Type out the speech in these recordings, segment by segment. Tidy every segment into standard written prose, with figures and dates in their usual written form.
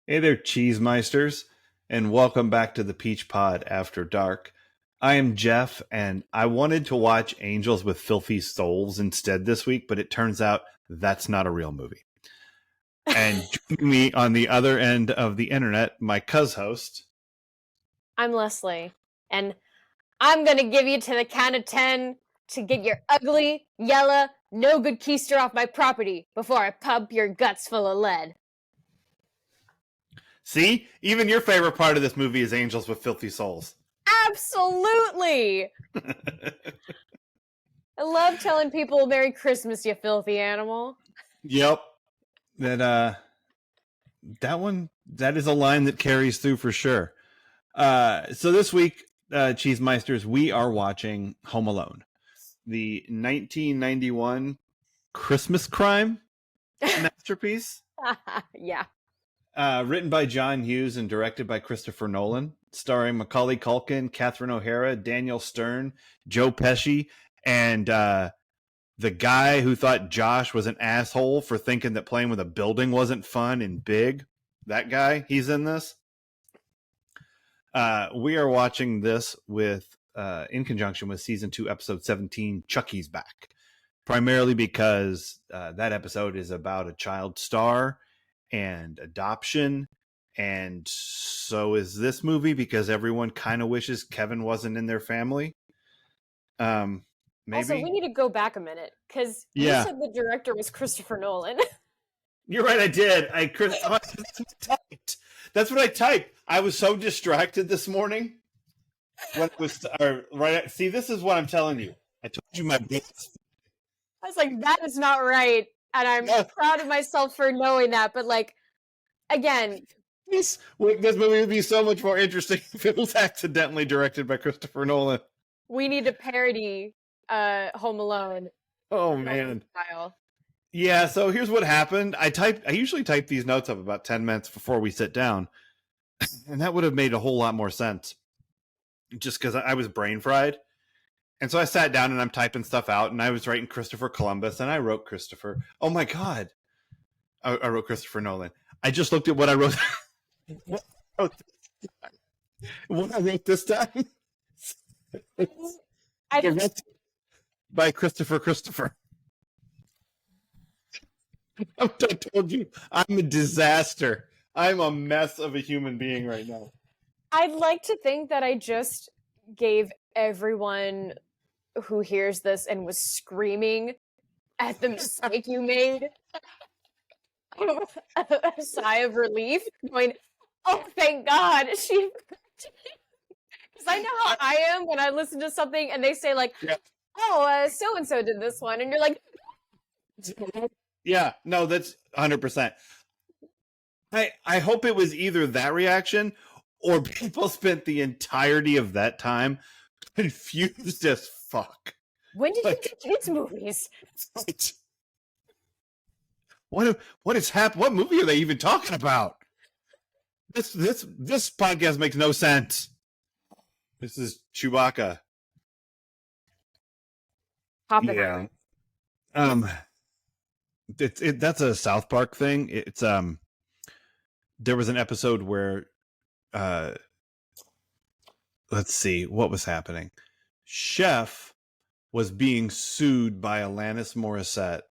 Hey there, Cheesemeisters, and welcome back to the Peach Pod After Dark. I am Jeff, and I wanted to watch Angels with Filthy Souls instead this week, but it turns out that's not a real movie. And joining me on the other end of the internet, my host. I'm Leslie, and I'm gonna give you to the count of 10 to get your ugly, yellow, no good keister off my property before I pump your guts full of lead. See? Even your favorite part of this movie is Angels with Filthy Souls. Absolutely! I love telling people Merry Christmas, you filthy animal. Yep. That is a line that carries through for sure. So this week, Cheesemeisters, we are watching Home Alone, the 1991 Christmas crime masterpiece. Yeah. Written by John Hughes and directed by Christopher Nolan, starring Macaulay Culkin, Catherine O'Hara, Daniel Stern, Joe Pesci, and the guy who thought Josh was an asshole for thinking that playing with a building wasn't fun and big. That guy, he's in this. We are watching this in conjunction with season 2, episode 17, Chucky's Back. Primarily because that episode is about a child star and adoption. And so is this movie, because everyone kind of wishes Kevin wasn't in their family. Maybe. Also, we need to go back a minute, because you said the director was Christopher Nolan. You're right, I did. That's what I typed. I was so distracted this morning. See, this is what I'm telling you. I told you my bits. I was like, that is not right. And I'm proud of myself for knowing that. But, again. This movie would be so much more interesting if it was accidentally directed by Christopher Nolan. We need to parody Home Alone. Oh, man. Yeah, so here's what happened. I usually type these notes up about 10 minutes before we sit down. And that would have made a whole lot more sense. Just because I was brain fried. And so I sat down and I'm typing stuff out, and I was writing Christopher Columbus, and I wrote Christopher. Oh my God. I wrote Christopher Nolan. I just looked at what I wrote. What I wrote this time? By Christopher. I told you, I'm a disaster. I'm a mess of a human being right now. I'd like to think that I just gave everyone who hears this and was screaming at the mistake you made a sigh of relief, going, oh, thank God. Because I know how I am when I listen to something and they say, oh, so-and-so did this one. And you're like... Yeah, no, that's 100%. I hope it was either that reaction or people spent the entirety of that time confused as fuck. When did you do kids' movies? What is happening? What movie are they even talking about? This podcast makes no sense. This is Chewbacca. Yeah. That's a South Park thing. It's there was an episode where let's see what was happening. Chef was being sued by Alanis Morissette,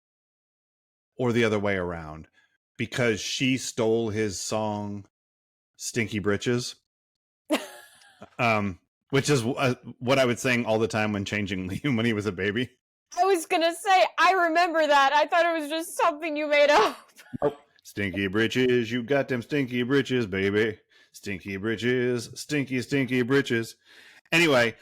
or the other way around, because she stole his song Stinky Britches. Which is what I was saying all the time when changing Liam when he was a baby. I was gonna say, I remember that. I thought it was just something you made up. Oh, stinky britches, you got them stinky britches, baby. Stinky britches, stinky britches. Anyway,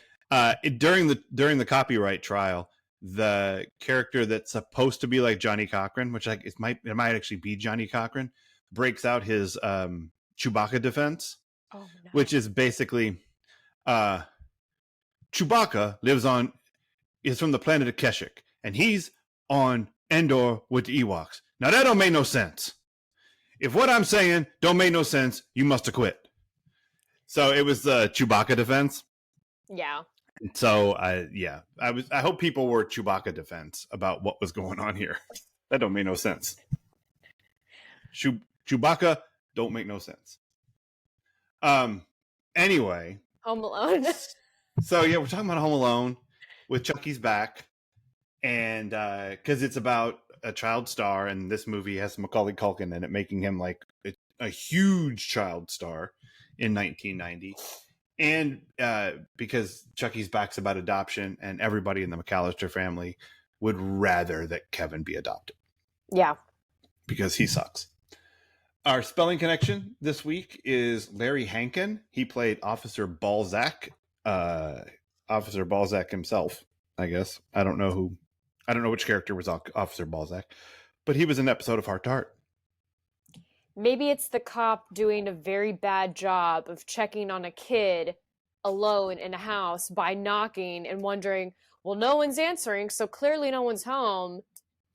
during the copyright trial, the character that's supposed to be like Johnny Cochran, which it might actually be Johnny Cochran, breaks out his Chewbacca defense, which is basically Chewbacca is from the planet of Kashyyyk, and he's on Endor with the Ewoks. Now that don't make no sense. If what I'm saying don't make no sense, you must have quit. So it was the Chewbacca defense. Yeah. So I hope people were Chewbacca defense about what was going on here. That don't make no sense. Chewbacca don't make no sense. Anyway. Home Alone. So yeah, we're talking about Home Alone with Chucky's back. And because it's about a child star, and this movie has Macaulay Culkin in it, making him like a huge child star in 1990. And because Chucky's back's about adoption, and everybody in the McCallister family would rather that Kevin be adopted. Yeah. Because he sucks. Our spelling connection this week is Larry Hankin. He played Officer Balzac. Officer Balzac himself, I guess. I don't know which character was Officer Balzac, but he was in an episode of Heart to Heart. Maybe it's the cop doing a very bad job of checking on a kid alone in a house by knocking and wondering, well, no one's answering, so clearly no one's home.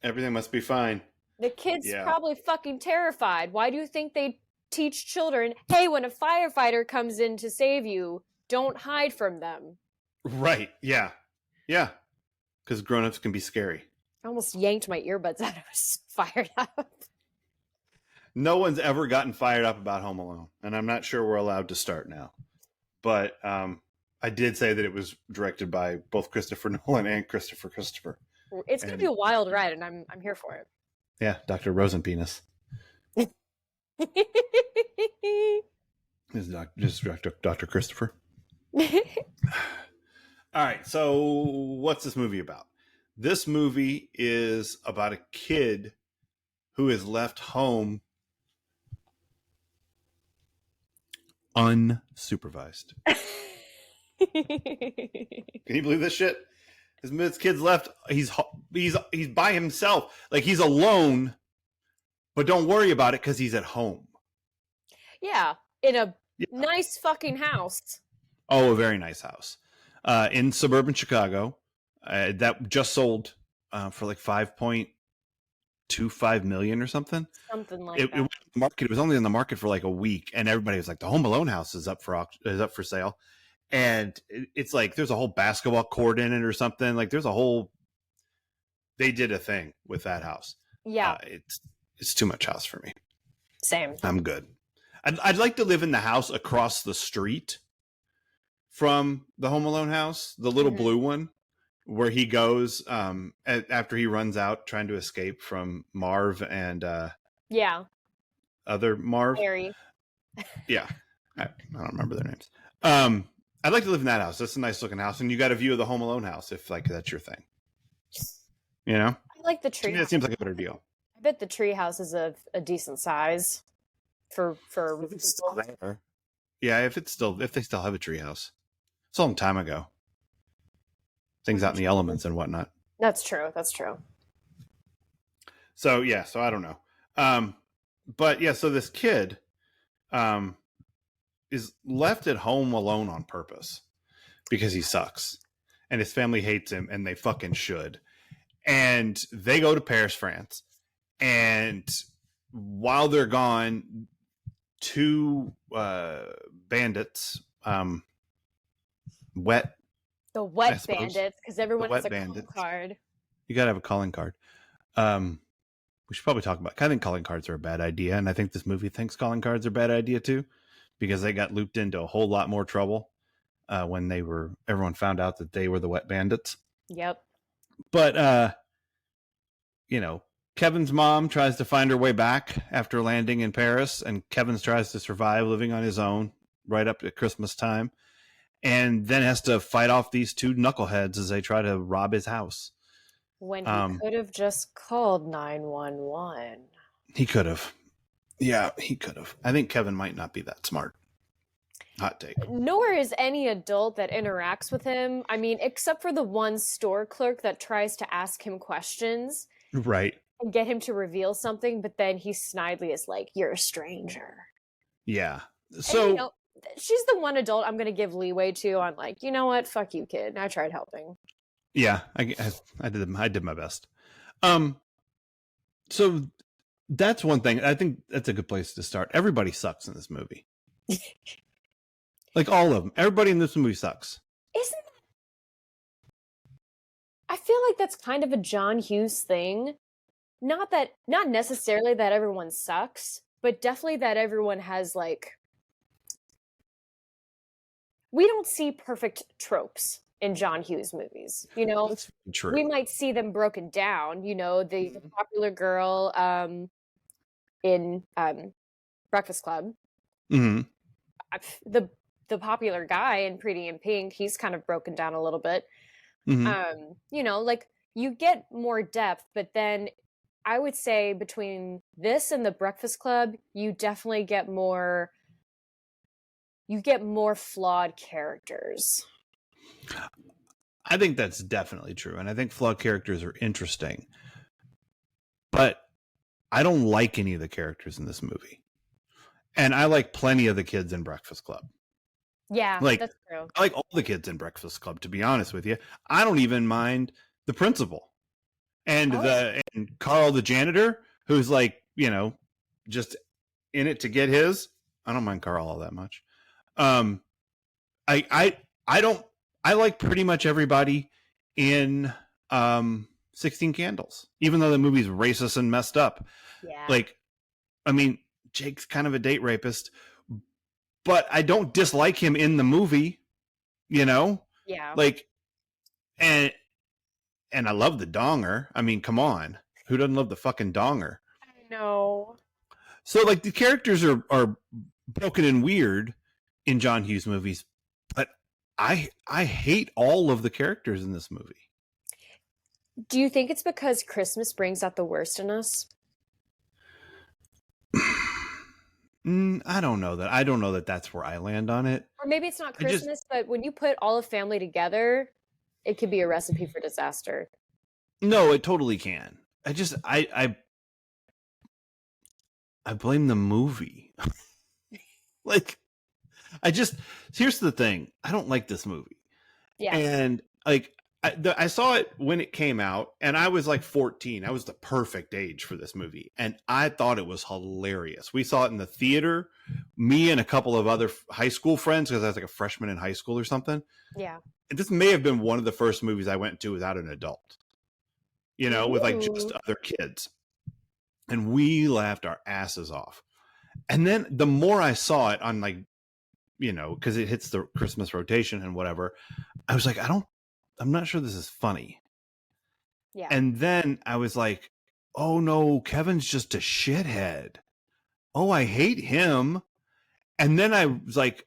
Everything must be fine. The kid's probably fucking terrified. Why do you think they teach children, hey, when a firefighter comes in to save you, don't hide from them? Right, yeah. Yeah. Because grown-ups can be scary. I almost yanked my earbuds out. I was fired up. No one's ever gotten fired up about Home Alone, and I'm not sure we're allowed to start now. But I did say that it was directed by both Christopher Nolan and Christopher. It's going to be a wild ride, and I'm here for it. Yeah, Dr. Rosenpenis. Is Dr. Christopher. All right, so what's this movie about? This movie is about a kid who is left home unsupervised. Can you believe this shit? This kid's left. He's by himself. Like, he's alone, but don't worry about it because he's at home. Yeah, in a nice fucking house. Oh, a very nice house. In suburban Chicago, that just sold for like $5.25 million or something. Something like that. It was only in the market for like a week, and everybody was like, "The Home Alone house is up for sale," and it's like there's a whole basketball court in it or something. Like they did a thing with that house. Yeah, it's too much house for me. Same. I'm good. I'd like to live in the house across the street from the Home Alone house, the little blue one, where he goes after he runs out trying to escape from Marv and other Marv. Harry. Yeah, I don't remember their names. I'd like to live in that house. That's a nice looking house, and you got a view of the Home Alone house if like that's your thing. You know, I like the tree. That seems like a better deal. I bet the tree house is a decent size for. If it's still there. Yeah, if they still have a tree house. It's a long time ago. Things out in the elements and whatnot. That's true. So I don't know. But yeah, so this kid is left at home alone on purpose because he sucks. And his family hates him, and they fucking should. And they go to Paris, France. And while they're gone, two bandits, the wet bandits, because everyone has a calling card. You gotta have a calling card. We should probably talk about. I think calling cards are a bad idea, and I think this movie thinks calling cards are a bad idea too, because they got looped into a whole lot more trouble when everyone found out that they were the wet bandits. Yep. But Kevin's mom tries to find her way back after landing in Paris, and Kevin tries to survive living on his own right up at Christmas time, and then has to fight off these two knuckleheads as they try to rob his house. When he could have just called 911. He could have. Yeah, he could have. I think Kevin might not be that smart. Hot take. Nor is any adult that interacts with him. I mean, except for the one store clerk that tries to ask him questions. Right. And get him to reveal something, but then he snidely is like, "You're a stranger." Yeah. So and, she's the one adult I'm going to give leeway to on like, you know what? Fuck you, kid. I tried helping. Yeah, I did my best. So that's one thing. I think that's a good place to start. Everybody sucks in this movie. Like all of them. Everybody in this movie sucks. Isn't I feel like that's kind of a John Hughes thing. Not necessarily that everyone sucks, but definitely that everyone has like, we don't see perfect tropes in John Hughes movies. You know, That's true. we might see them broken down. You know, the popular girl in Breakfast Club, Mm-hmm. the popular guy in Pretty in Pink, he's kind of broken down a little bit. Mm-hmm. You know, like you get more depth, but then I would say between this and the Breakfast Club, you definitely get more. You get more flawed characters. I think that's definitely true, and I think flawed characters are interesting, but I don't like any of the characters in this movie, and I like plenty of the kids in Breakfast Club. Yeah, Like, that's true. I like all the kids in Breakfast Club, to be honest with you. I don't even mind the principal and and Carl the janitor, who's like, you know, just in it to get his. I don't mind Carl all that much. I don't. I like pretty much everybody in 16 Candles, even though the movie's racist and messed up. Yeah. Like, I mean, Jake's kind of a date rapist, but I don't dislike him in the movie, you know? Yeah. Like, and I love the donger. I mean, come on. Who doesn't love the fucking donger? I know. So, like, the characters are broken and weird in John Hughes movies, but I hate all of the characters in this movie. Do you think it's because Christmas brings out the worst in us? I don't know that. I don't know that that's where I land on it. Or maybe it's not Christmas, but when you put all of family together, it could be a recipe for disaster. No, it totally can. I blame the movie. Like, here's the thing. I don't like this movie. Yeah. And like, I saw it when it came out, and I was like 14. I was the perfect age for this movie, and I thought it was hilarious. We saw it in the theater, me and a couple of other high school friends, because I was like a freshman in high school or something. Yeah. And this may have been one of the first movies I went to without an adult, you know, with like just other kids. And we laughed our asses off. And then the more I saw it on, like, you know, because it hits the Christmas rotation and whatever, I was like, I'm not sure this is funny. Yeah. And then I was like, oh no, Kevin's just a shithead. Oh, I hate him. And then I was like,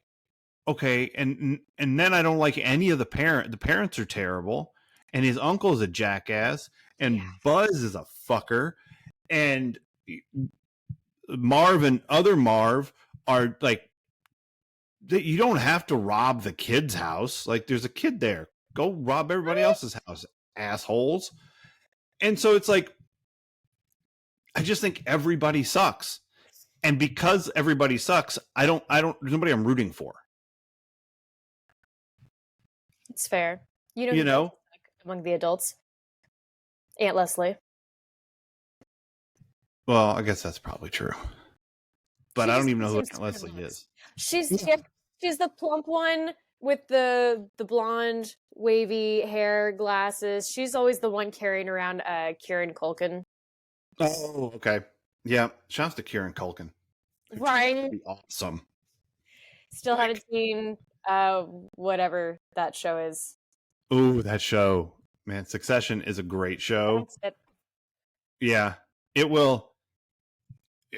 okay, and then I don't like any of the parents are terrible, and his uncle's a jackass, and Buzz is a fucker, and Marv and other Marv are like, you don't have to rob the kid's house. Like, there's a kid there. Go rob everybody else's house, assholes. And so it's like, I just think everybody sucks. And because everybody sucks, there's nobody I'm rooting for. It's fair. You know, among the adults, Aunt Leslie. Well, I guess that's probably true. But I don't even know who Aunt Leslie is. She's the plump one with the blonde, wavy hair, glasses. She's always the one carrying around Kieran Culkin. Oh, okay. Yeah, shouts to Kieran Culkin. Right. Awesome. Still haven't seen whatever that show is. Ooh, that show. Man, Succession is a great show. Yeah. It will.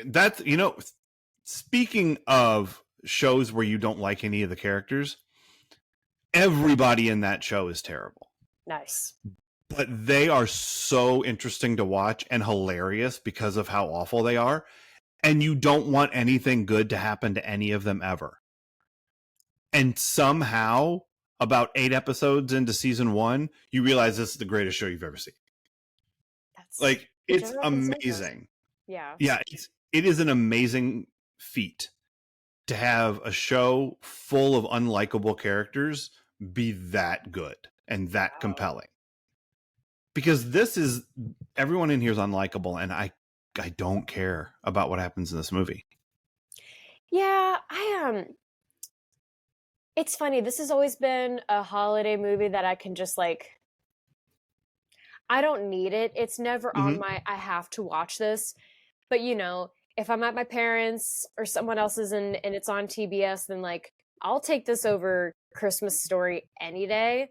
That's, you know, speaking of shows where you don't like any of the characters, everybody in that show is terrible. Nice. But they are so interesting to watch and hilarious because of how awful they are. And you don't want anything good to happen to any of them ever. And somehow, about 8 episodes into season 1, you realize this is the greatest show you've ever seen. Like, it's amazing. Yeah. Yeah, it is an amazing feat to have a show full of unlikable characters be that good and that compelling. Because everyone in here is unlikable, and I don't care about what happens in this movie. Yeah, it's funny. This has always been a holiday movie that I can just like, I don't need it. It's never on my I have to watch this. But you know, if I'm at my parents' or someone else's and it's on TBS, then like I'll take this over Christmas Story any day.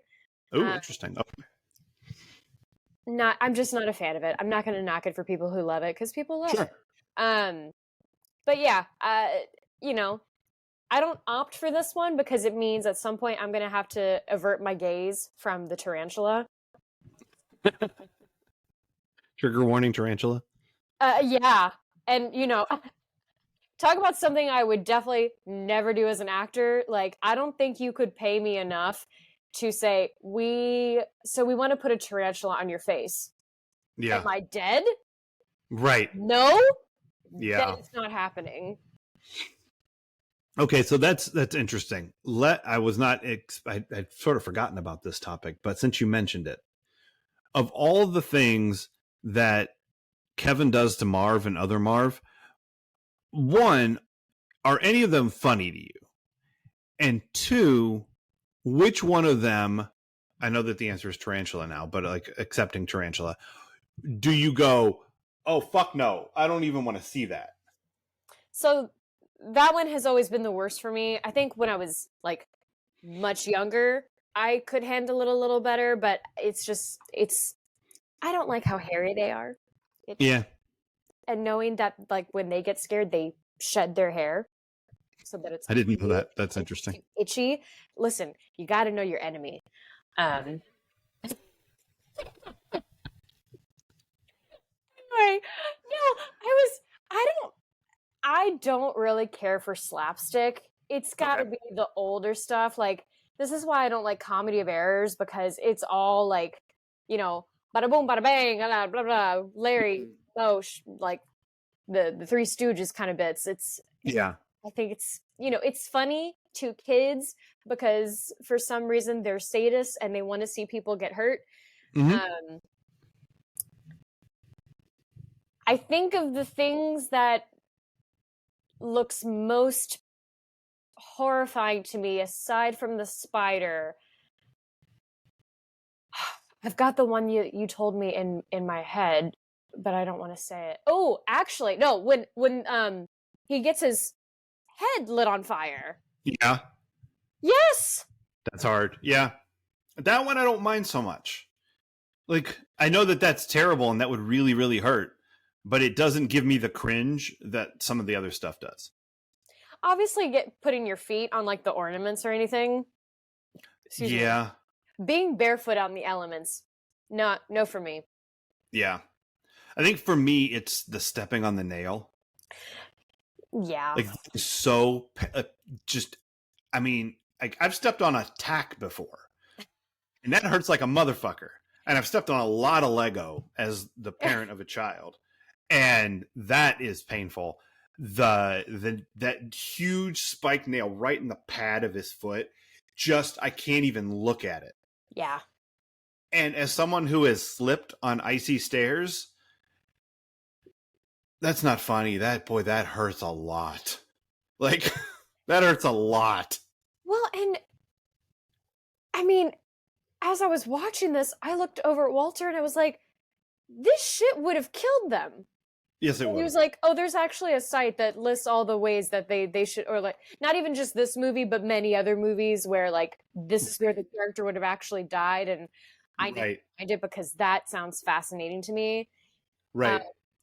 Oh, interesting. Okay. I'm just not a fan of it. I'm not going to knock it for people who love it because people love Sure. it. But yeah, you know, I don't opt for this one because it means at some point I'm going to have to avert my gaze from the tarantula. Trigger warning, tarantula. Yeah. And, talk about something I would definitely never do as an actor. Like, I don't think you could pay me enough to say, we want to put a tarantula on your face. Yeah. Am I dead? Right. No? Yeah. Then it's not happening. Okay, so that's interesting. I'd sort of forgotten about this topic, but since you mentioned it, of all the things that Kevin does to Marv and other Marv, one, are any of them funny to you? And two, which one of them, I know that the answer is tarantula now, but like accepting tarantula, do you go, oh, fuck no, I don't even want to see that? So that one has always been the worst for me. I think when I was like much younger, I could handle it a little better, but I don't like how hairy they are. Yeah. And knowing that like when they get scared, they shed their hair so that it's I didn't know that. That's interesting. Itchy. Listen, you got to know your enemy. Anyway, I don't really care for slapstick. It's got to be the older stuff. Like, this is why I don't like Comedy of Errors, because it's all like, bada boom, bada bang, blah, blah, blah, Larry, like the Three Stooges kind of bits. I think it's funny to kids because for some reason they're sadists and they want to see people get hurt. Mm-hmm. I think of the things that looks most horrifying to me aside from the spider. I've got the one you told me in my head, but I don't want to say it. Oh, actually, no, when he gets his head lit on fire. Yeah. Yes. That's hard. Yeah. That one I don't mind so much. Like, I know that that's terrible and that would really, really hurt, but it doesn't give me the cringe that some of the other stuff does. Obviously, putting your feet on like the ornaments or anything. Excuse me. Being barefoot out in the elements, no for me. Yeah. I think for me, it's the stepping on the nail. Yeah. Like, so I've stepped on a tack before, and that hurts like a motherfucker. And I've stepped on a lot of Lego as the parent of a child, and that is painful. That huge spike nail right in the pad of his foot, I can't even look at it. Yeah. And as someone who has slipped on icy stairs, that's not funny. That hurts a lot. Like, that hurts a lot. Well, and I mean, as I was watching this, I looked over at Walter and I was like, this shit would have killed them. Yes, it would. He was like, oh, there's actually a site that lists all the ways that they should, or like, not even just this movie, but many other movies where like, this is where the character would have actually died. And I did because that sounds fascinating to me. Right.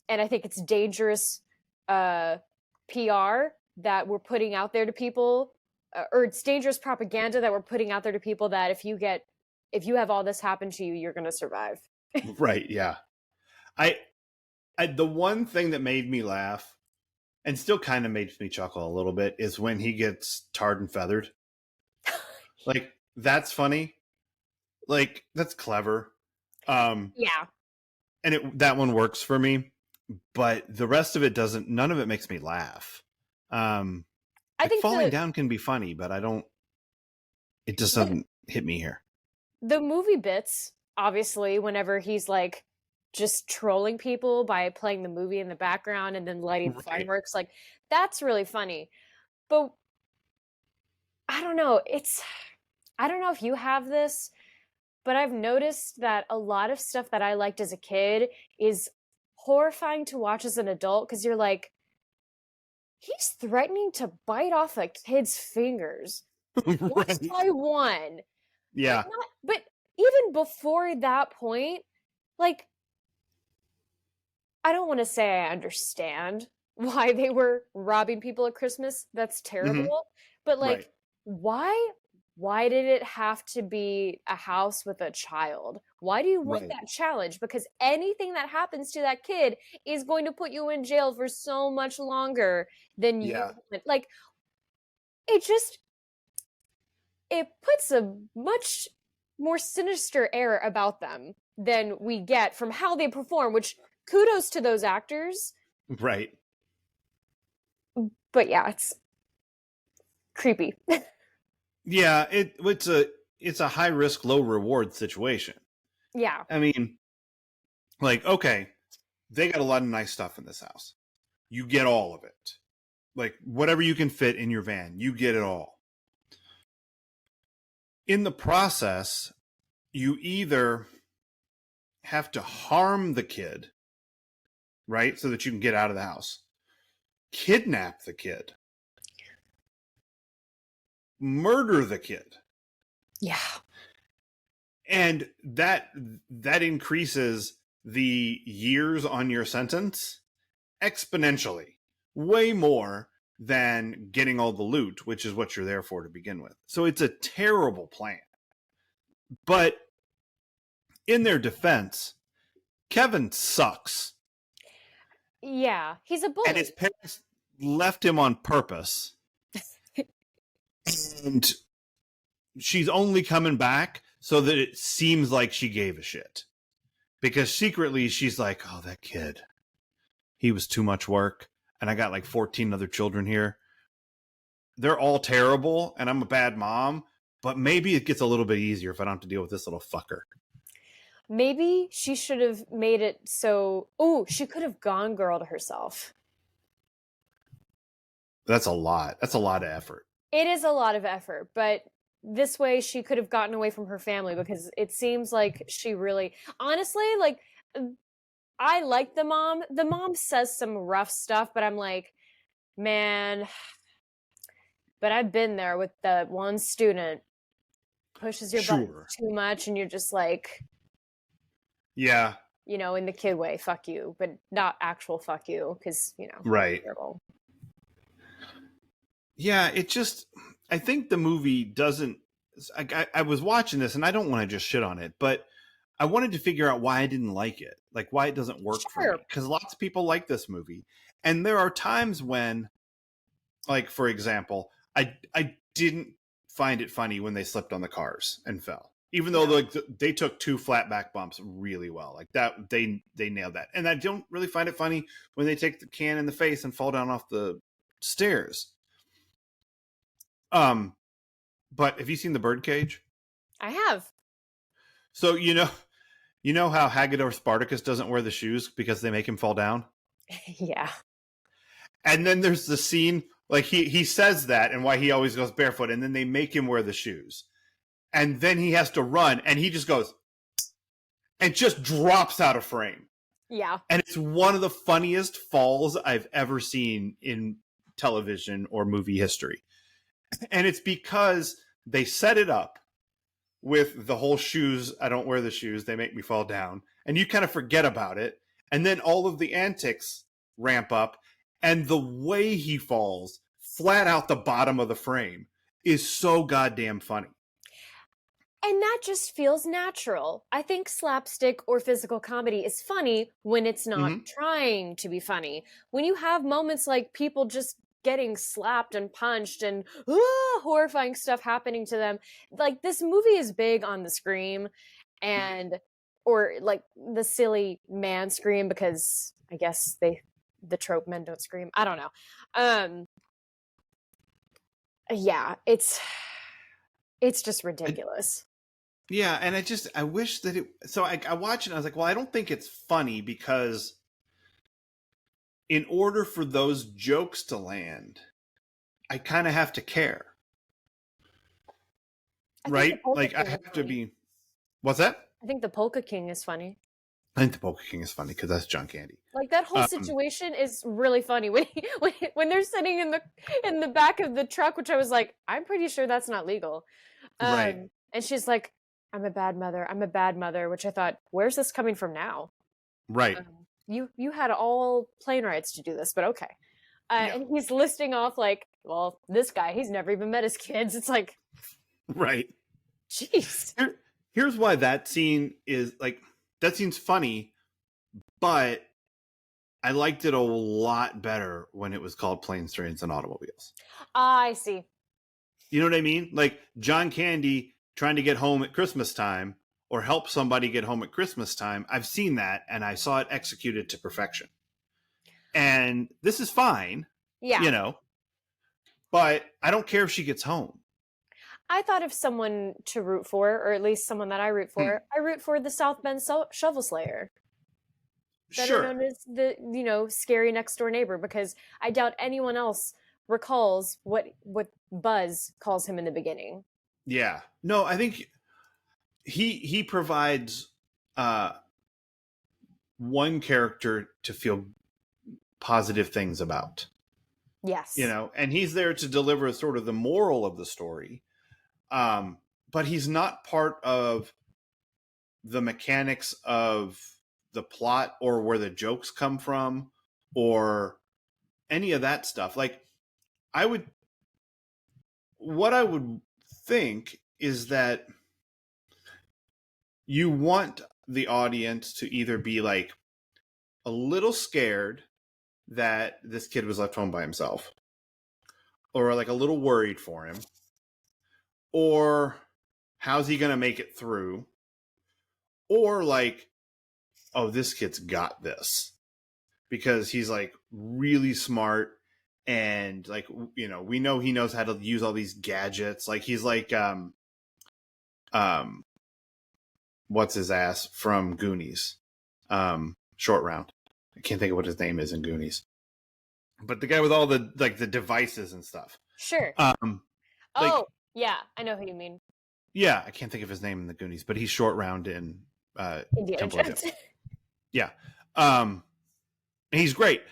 And I think it's dangerous PR that we're putting out there to people, or it's dangerous propaganda that we're putting out there to people that if you have all this happen to you, you're going to survive. Right. Yeah. The one thing that made me laugh and still kind of makes me chuckle a little bit is when he gets tarred and feathered. Like, that's funny. Like, that's clever. Yeah. And that one works for me, but the rest of it doesn't. None of it makes me laugh. I think falling down can be funny, but it just doesn't hit me here. The movie bits, obviously, whenever he's like just trolling people by playing the movie in the background and then lighting fireworks, like that's really funny. But I don't know. I don't know if you have this, but I've noticed that a lot of stuff that I liked as a kid is horrifying to watch as an adult because you're like, he's threatening to bite off a kid's fingers one Right. by one. Yeah. But even before that point, like, I don't want to say I understand why they were robbing people at Christmas. That's terrible. Mhm. But like, Right. why did it have to be a house with a child? Why do you want Right. that challenge? Because anything that happens to that kid is going to put you in jail for so much longer than you Yeah. like. It just it puts a much more sinister air about them than we get from how they perform, which kudos to those actors. Right. But yeah, it's creepy. Yeah, it's a high risk, low reward situation. Yeah. I mean, like, okay, they got a lot of nice stuff in this house. You get all of it. Like, whatever you can fit in your van, you get it all. In the process, you either have to harm the kid, right, so that you can get out of the house, kidnap the kid, murder the kid. Yeah. And that increases the years on your sentence exponentially, way more than getting all the loot, which is what you're there for to begin with. So it's a terrible plan. But in their defense, Kevin sucks. Yeah. He's a bully. And his parents left him on purpose. And she's only coming back so that it seems like she gave a shit. Because secretly she's like, oh, that kid, he was too much work. And I got like 14 other children here. They're all terrible, and I'm a bad mom, but maybe it gets a little bit easier if I don't have to deal with this little fucker. Maybe she should have made it so. Oh, she could have gone girl to herself. That's a lot. That's a lot of effort. It is a lot of effort, but this way she could have gotten away from her family because it seems like she really, honestly, like, I like the mom. The mom says some rough stuff, but I'm like, man, but I've been there with the one student pushes your buttons too much and you're just like, yeah, you know, in the kid way, fuck you, but not actual fuck you, because, you know, right. terrible. Yeah, it just, I think the movie doesn't, I was watching this and I don't want to just shit on it, but I wanted to figure out why I didn't like it, like why it doesn't work for me, because lots of people like this movie. And there are times when, like, for example, I didn't find it funny when they slipped on the cars and fell, even though like they took 2 flat back bumps really well, like that they nailed that. And I don't really find it funny when they take the can in the face and fall down off the stairs. But have you seen The Birdcage? I have. So you know how Haggador Spartacus doesn't wear the shoes because they make him fall down? Yeah. And then there's the scene, like he says that and why he always goes barefoot, and then they make him wear the shoes. And then he has to run, and he just goes and just drops out of frame. Yeah. And it's one of the funniest falls I've ever seen in television or movie history. And it's because they set it up with the whole shoes, I don't wear the shoes, they make me fall down. And you kind of forget about it. And then all of the antics ramp up. And the way he falls flat out the bottom of the frame is so goddamn funny. And that just feels natural. I think slapstick or physical comedy is funny when it's not trying to be funny. When you have moments like people just getting slapped and punched and horrifying stuff happening to them, like, this movie is big on the scream and or like the silly man scream, because I guess the trope men don't scream. I don't know. Yeah, it's just ridiculous. Yeah, and I wish that it, so I watched it and I was like, well, I don't think it's funny because in order for those jokes to land, I kind of have to care. Right? Like, I have to be, what's that? I think the Polka King is funny. I think the Poker King is funny because that's John Candy. Like that whole situation is really funny when they're sitting in the back of the truck, which I was like, I'm pretty sure that's not legal. Right. And she's like, I'm a bad mother. I'm a bad mother, which I thought, where's this coming from now? Right. You had all plane rights to do this, but okay. Yeah. And he's listing off like, well, this guy, he's never even met his kids. It's like, right. Jeez. Here's why that scene is like, that scene's funny, but I liked it a lot better when it was called Planes, Trains, and Automobiles. I see. You know what I mean? Like John Candy trying to get home at Christmas time or help somebody get home at Christmas time. I've seen that, and I saw it executed to perfection. And this is fine, Yeah. you know, but I don't care if she gets home. I thought of someone to root for, or at least someone that I root for. I root for the South Bend Shovel Slayer. Better known as the, scary next door neighbor, because I doubt anyone else recalls what Buzz calls him in the beginning. Yeah. No, I think he provides one character to feel positive things about. Yes. And he's there to deliver sort of the moral of the story. But he's not part of the mechanics of the plot or where the jokes come from or any of that stuff. Like what I would think is that you want the audience to either be like a little scared that this kid was left home by himself, or like a little worried for him, or how's he going to make it through, or like, oh, this kid's got this because he's like really smart and like, we know he knows how to use all these gadgets. Like he's like what's his ass from Goonies, Short Round. I can't think of what his name is in Goonies, but the guy with all the like the devices and stuff. Sure. Yeah, I know who you mean. Yeah, I can't think of his name in the Goonies, but he's Short Round in Indiana Jones. Yeah. He's great.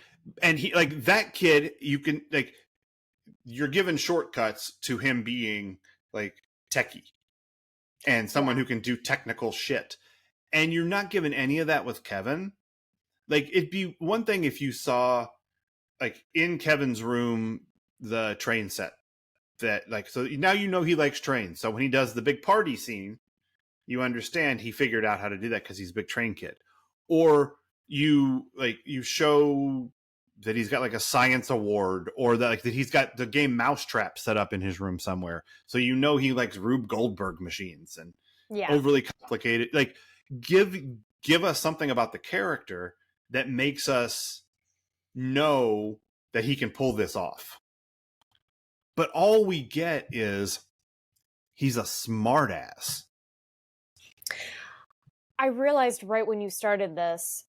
And he like that kid, you can like you're given shortcuts to him being like techie and someone who can do technical shit. And you're not given any of that with Kevin. Like it'd be one thing if you saw like in Kevin's room the train set that like, so now he likes trains. So when he does the big party scene, you understand he figured out how to do that because he's a big train kid. Or you show that he's got like a science award, or that he's got the game Mousetrap set up in his room somewhere. So he likes Rube Goldberg machines and overly complicated. Like give us something about the character that makes us know that he can pull this off. But all we get is he's a smartass. I realized right when you started this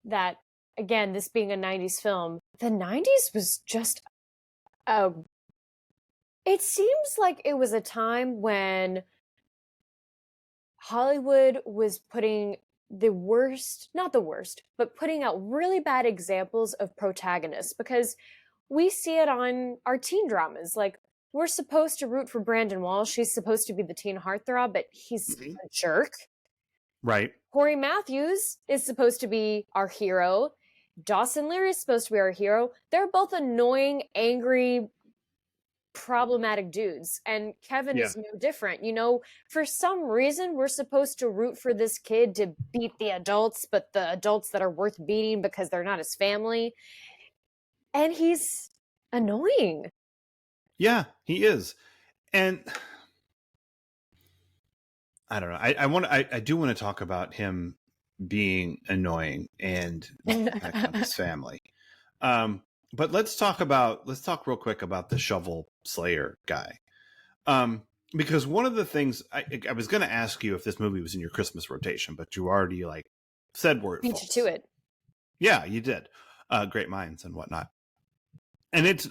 that, again, this being a 90s film, the 90s was just it seems like it was a time when Hollywood was putting not the worst, but putting out really bad examples of protagonists, because we see it on our teen dramas. Like, we're supposed to root for Brandon Walsh. He's supposed to be the teen heartthrob, but he's a jerk. Right. Corey Matthews is supposed to be our hero. Dawson Leary is supposed to be our hero. They're both annoying, angry, problematic dudes. And Kevin is no different. For some reason, we're supposed to root for this kid to beat the adults, but the adults that are worth beating because they're not his family. And he's annoying. Yeah, he is. And I don't know. I do want to talk about him being annoying and his family. But let's talk real quick about the Shovel Slayer guy. Because one of the things I was going to ask you if this movie was in your Christmas rotation, but you already said where it beat falls. You to it. Yeah, you did. Great minds and whatnot. And it's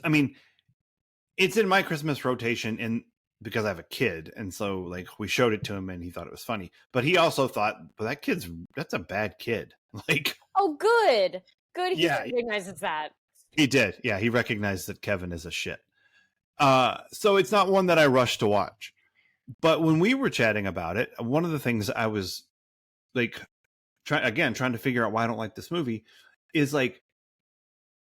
in my Christmas rotation, and because I have a kid, and so like we showed it to him, and he thought it was funny. But he also thought, "Well, that's a bad kid." Like, oh, good, he yeah, recognizes that. he did. Yeah, he recognized that Kevin is a shit. So it's not one that I rushed to watch. But when we were chatting about it, one of the things I was like, trying to figure out why I don't like this movie is like,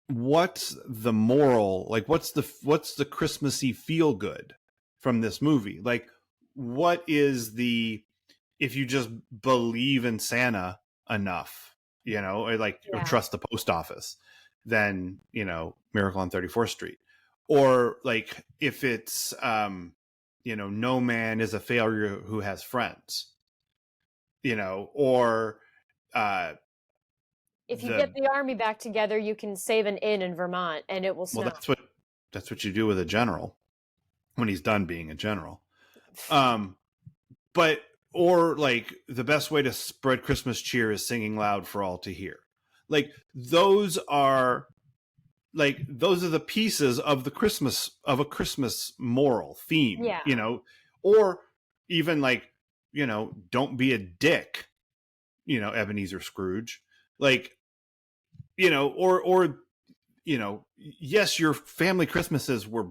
what's the moral? Like, what's the Christmassy feel good from this movie? Like, what is if you just believe in Santa enough, or trust the post office, then, Miracle on 34th Street. Or like if it's, no man is a failure who has friends, or if you get the army back together, you can save an inn in Vermont and it will snow. Well, that's what you do with a general when he's done being a general. But, or like the best way to spread Christmas cheer is singing loud for all to hear. Like those are the pieces of a Christmas moral theme, or even like, don't be a dick, Ebenezer Scrooge, like, or yes, your family Christmases were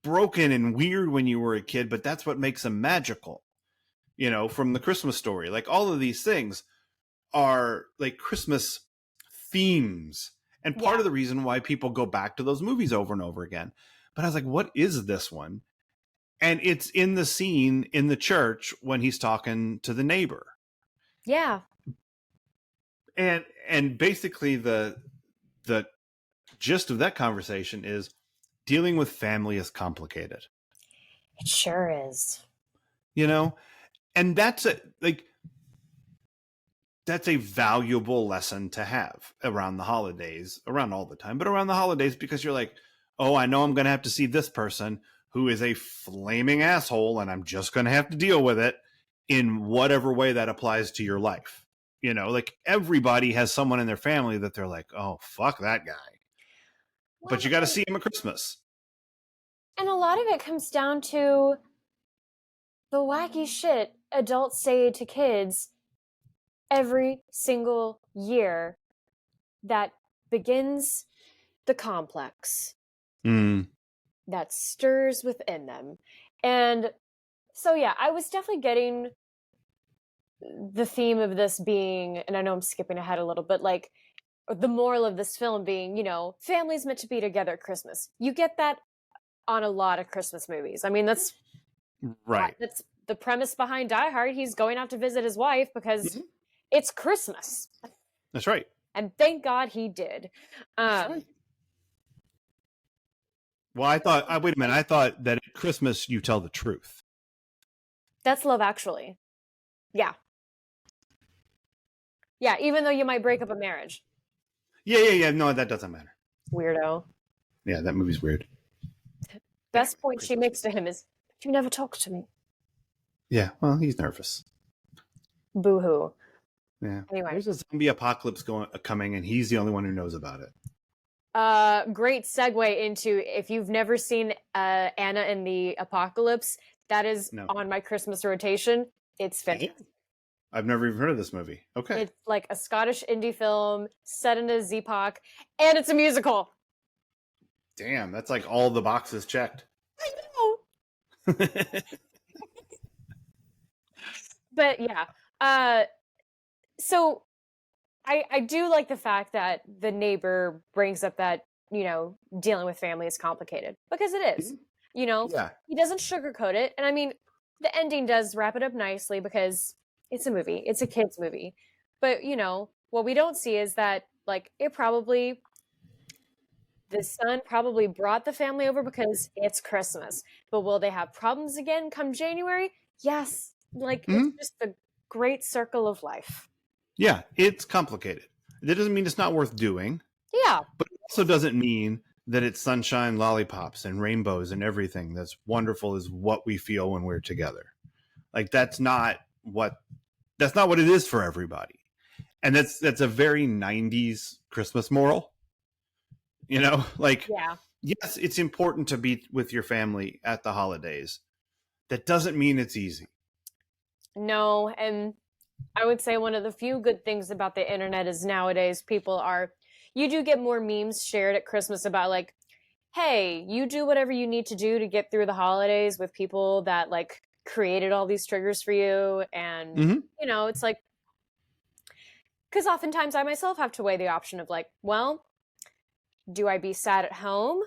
broken and weird when you were a kid, but that's what makes them magical, from the Christmas Story. Like all of these things are like Christmas themes. And part of the reason why people go back to those movies over and over again. But I was like, what is this one? And it's in the scene in the church when he's talking to the neighbor. Yeah. And basically the gist of that conversation is dealing with family is complicated. It sure is. And that's that's a valuable lesson to have around the holidays, around all the time, but around the holidays, because you're like, oh, I know I'm going to have to see this person who is a flaming asshole, and I'm just going to have to deal with it in whatever way that applies to your life. Like everybody has someone in their family that they're like, oh, fuck that guy. Well, but you got to see him at Christmas. And a lot of it comes down to the wacky shit adults say to kids every single year that begins the complex that stirs within them. And so, yeah, I was definitely getting the theme of this being, and I know I'm skipping ahead a little bit, like the moral of this film being, families meant to be together at Christmas. You get that on a lot of Christmas movies. I mean, that's right. That's the premise behind Die Hard. He's going out to visit his wife because it's Christmas. That's right. And thank God he did. That's right. Well, wait a minute. I thought that at Christmas you tell the truth. That's Love Actually. Yeah. Yeah, even though you might break up a marriage. Yeah. No, that doesn't matter. Weirdo. Yeah, that movie's weird. Best point she makes to him is, you never talk to me. Yeah, well, he's nervous. Boo-hoo. Yeah. Anyway. There's a zombie apocalypse coming, and he's the only one who knows about it. Great segue into, if you've never seen Anna and the Apocalypse, that is on my Christmas rotation. It's fantastic. I've never even heard of this movie. Okay. It's like a Scottish indie film set in a Z-Poc, and it's a musical. Damn, that's like all the boxes checked. I know. But yeah. So I do like the fact that the neighbor brings up that, dealing with family is complicated, because it is. He doesn't sugarcoat it. And I mean, the ending does wrap it up nicely because it's a movie. It's a kid's movie. But, what we don't see is that, like, the son probably brought the family over because it's Christmas. But will they have problems again come January? Yes. Like, it's just the great circle of life. Yeah, it's complicated. That doesn't mean it's not worth doing. Yeah. But it also doesn't mean that it's sunshine, lollipops, and rainbows and everything that's wonderful is what we feel when we're together. Like, that's not what it is for everybody. And that's a very 90s Christmas moral. Like, yes, it's important to be with your family at the holidays, that doesn't mean it's easy. No, and I would say one of the few good things about the internet is nowadays you do get more memes shared at Christmas about like, hey, you do whatever you need to do to get through the holidays with people that like created all these triggers for you. And, it's like, because oftentimes I myself have to weigh the option of like, well, do I be sad at home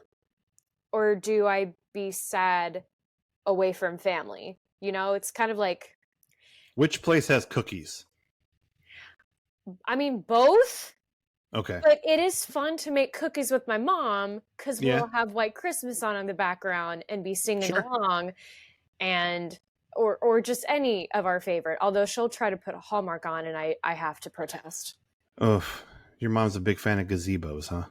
or do I be sad away from family? It's kind of like, which place has cookies? I mean, both. Okay. But it is fun to make cookies with my mom because we'll have White Christmas on in the background and be singing along, and or just any of our favorite. Although she'll try to put a Hallmark on, and I have to protest. Oh, your mom's a big fan of gazebos, huh?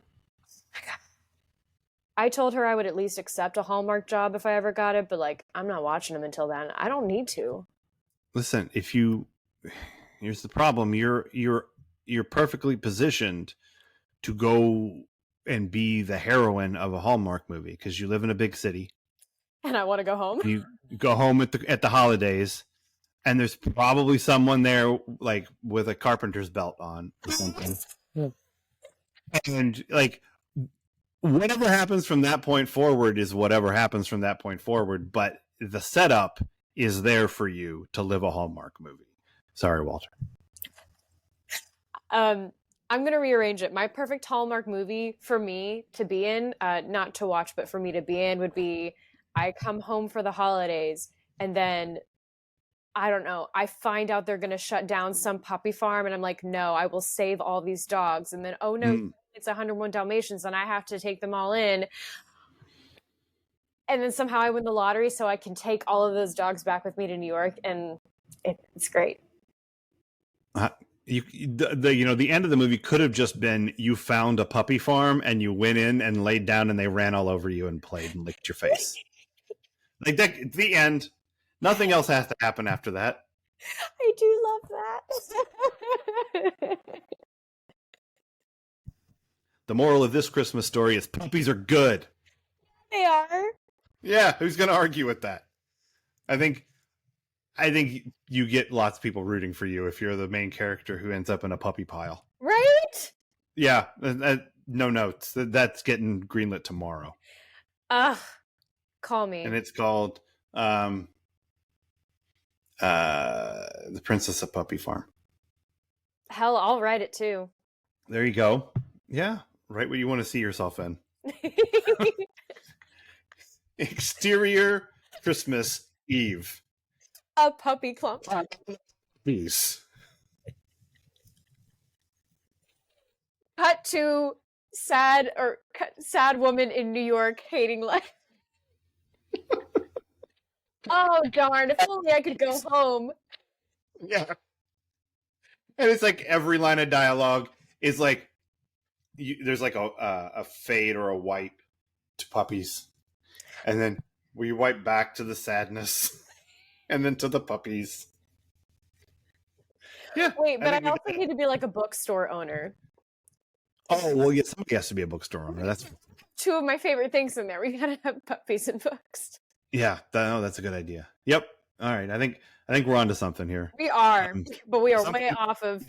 I told her I would at least accept a Hallmark job if I ever got it, but like I'm not watching them until then. I don't need to. Listen, here's the problem. You're perfectly positioned to go and be the heroine of a Hallmark movie because you live in a big city. And I want to go home. You go home at the holidays, and there's probably someone there like with a carpenter's belt on or something. And like whatever happens from that point forward is whatever happens from that point forward, but the setup is there for you to live a Hallmark movie. Sorry, Walter. I'm going to rearrange it. My perfect Hallmark movie for me to be in, not to watch, but for me to be in would be I come home for the holidays and then, I don't know, I find out they're going to shut down some puppy farm and I'm like, no, I will save all these dogs. And then, oh no, it's 101 Dalmatians and I have to take them all in. And then somehow I win the lottery so I can take all of those dogs back with me to New York, and it's great. The end of the movie could have just been you found a puppy farm and you went in and laid down and they ran all over you and played and licked your face. Like that, the end. Nothing else has to happen after that. I do love that. The moral of this Christmas story is puppies are good. They are. Yeah, who's going to argue with that? I think you get lots of people rooting for you if you're the main character who ends up in a puppy pile. Right? Yeah, no notes. That's getting greenlit tomorrow. Call me. And it's called The Princess of Puppy Farm. Hell, I'll write it too. There you go. Yeah, write what you want to see yourself in. Exterior Christmas Eve. A puppy clump. Please. Cut to sad woman in New York hating life. Oh darn! If only I could go home. Yeah. And it's like every line of dialogue is like there's like a fade or a wipe to puppies, and then we wipe back to the sadness, and then to the puppies. Yeah. Wait, but I also need to be like a bookstore owner. Oh well, yeah. Somebody has to be a bookstore owner. That's two of my favorite things in there. We gotta have puppies and books. Yeah, that's a good idea. Yep. All right. I think we're onto something here. We are, but we are way off of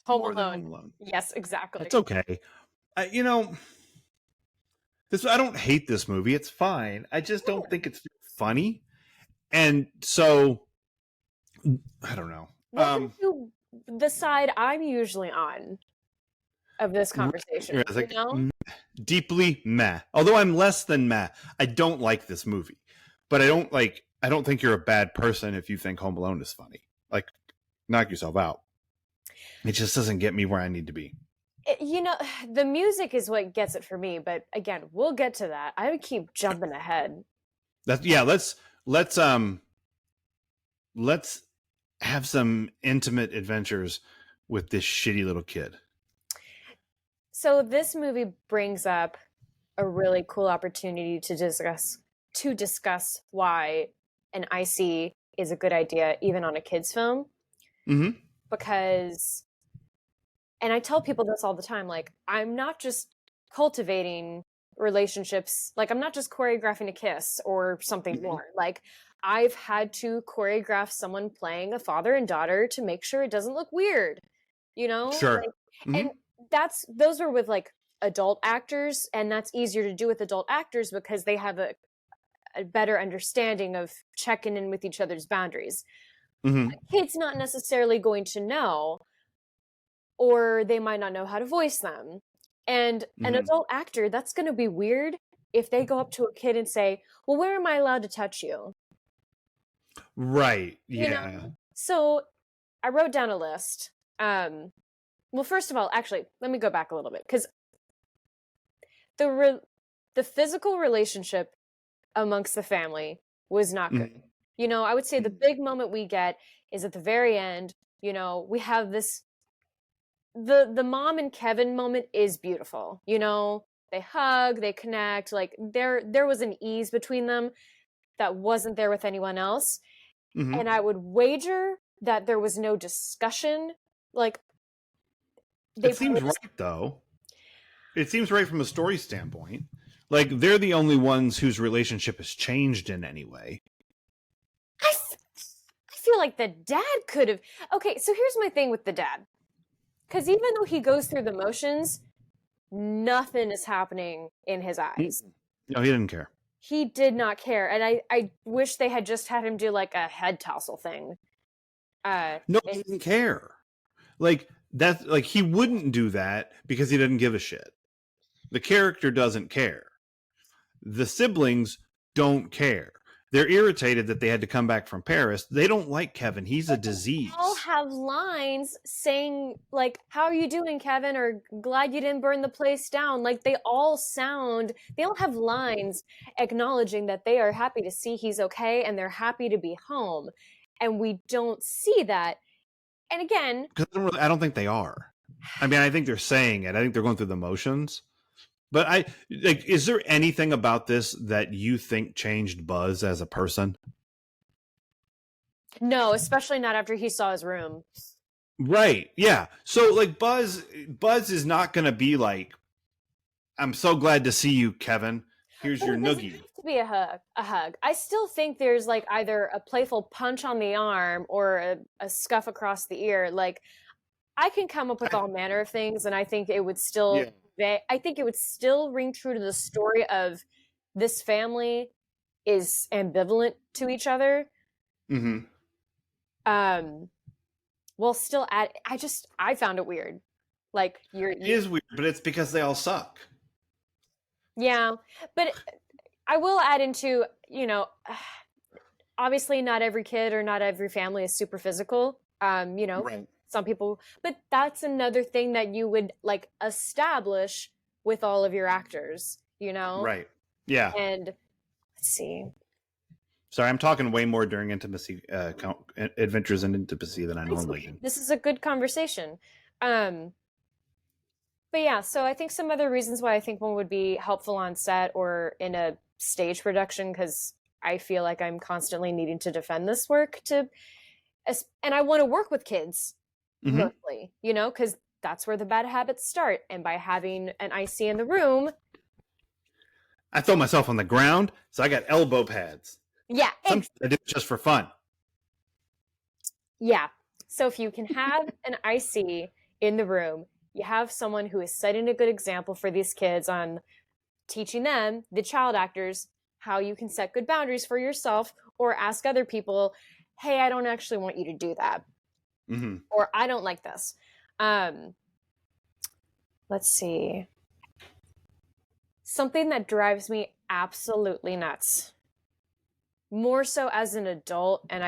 Home Alone. Yes, exactly. It's okay. I don't hate this movie. It's fine. I just don't think it's funny, and so I don't know. Welcome to the side I'm usually on of this conversation. Like, deeply meh. Although I'm less than meh. I don't like this movie, but I don't think you're a bad person if you think Home Alone is funny. Like, knock yourself out. It just doesn't get me where I need to be. The music is what gets it for me. But again, we'll get to that. I would keep jumping ahead. Let's have some intimate adventures with this shitty little kid. So this movie brings up a really cool opportunity to discuss why an IC is a good idea, even on a kid's film. Mm-hmm. Because, and I tell people this all the time, like, I'm not just cultivating relationships, like, I'm not just choreographing a kiss or something more. Like, I've had to choreograph someone playing a father and daughter to make sure it doesn't look weird, you know? Sure. And those are with like adult actors, and that's easier to do with adult actors because they have a better understanding of checking in with each other's boundaries. A kid's not necessarily going to know, or they might not know how to voice them. And an adult actor, that's going to be weird if they go up to a kid and say, well, where am I allowed to touch you? Right. You Yeah. know? So I wrote down a list. Well, first of all, actually, let me go back a little bit, because the physical relationship amongst the family was not good. You know, I would say the big moment we get is at the very end. You know, we have this, the mom and Kevin moment is beautiful. You know, they hug, they connect, like there was an ease between them that wasn't there with anyone else. And I would wager that there was no discussion. Like, it seems right, though. It seems right from a story standpoint. Like, they're the only ones whose relationship has changed in any way. I feel like the dad could have. Okay, so here's my thing with the dad. Because even though he goes through the motions, nothing is happening in his eyes. No, he didn't care. He did not care. And I wish they had just had him do like a head tousle thing. No, he didn't care. Like, that's like, he wouldn't do that because he didn't give a shit. The character doesn't care. The siblings don't care. They're irritated that they had to come back from Paris. They don't like Kevin. He's a disease. They all have lines saying, like, how are you doing, Kevin? Or glad you didn't burn the place down. Like, they all have lines acknowledging that they are happy to see he's okay and they're happy to be home. And we don't see that. And again, because I don't think they are. I mean, I think they're saying it. I think they're going through the motions. But is there anything about this that you think changed Buzz as a person? No, especially not after he saw his room. Right. Yeah. So like Buzz is not going to be like, I'm so glad to see you, Kevin. Here's your noogie. It doesn't have to be a hug. I still think there's like either a playful punch on the arm or a scuff across the ear. Like, I can come up with all manner of things, and I think it would still. Yeah. I think it would still ring true to the story of this family is ambivalent to each other. Well, still I found it weird. Like, it is weird, but it's because they all suck. Yeah, but I will add into, you know, obviously not every kid or not every family is super physical. You know, right. Some people, but that's another thing that you would like establish with all of your actors, you know? Right. Yeah. And let's see. Sorry, I'm talking way more during intimacy, adventures in intimacy than I normally do. This is a good conversation. But yeah, so I think some other reasons why I think one would be helpful on set or in a stage production, because I feel like I'm constantly needing to defend this work and I want to work with kids. Mostly, you know, because that's where the bad habits start. And by having an IC in the room, I throw myself on the ground, so I got elbow pads. Yeah, I do it just for fun. Yeah, so if you can have an IC in the room, you have someone who is setting a good example for these kids on teaching them, the child actors, how you can set good boundaries for yourself, or ask other people, hey, I don't actually want you to do that. Or I don't like this. Let's see. Something that drives me absolutely nuts. More so as an adult, and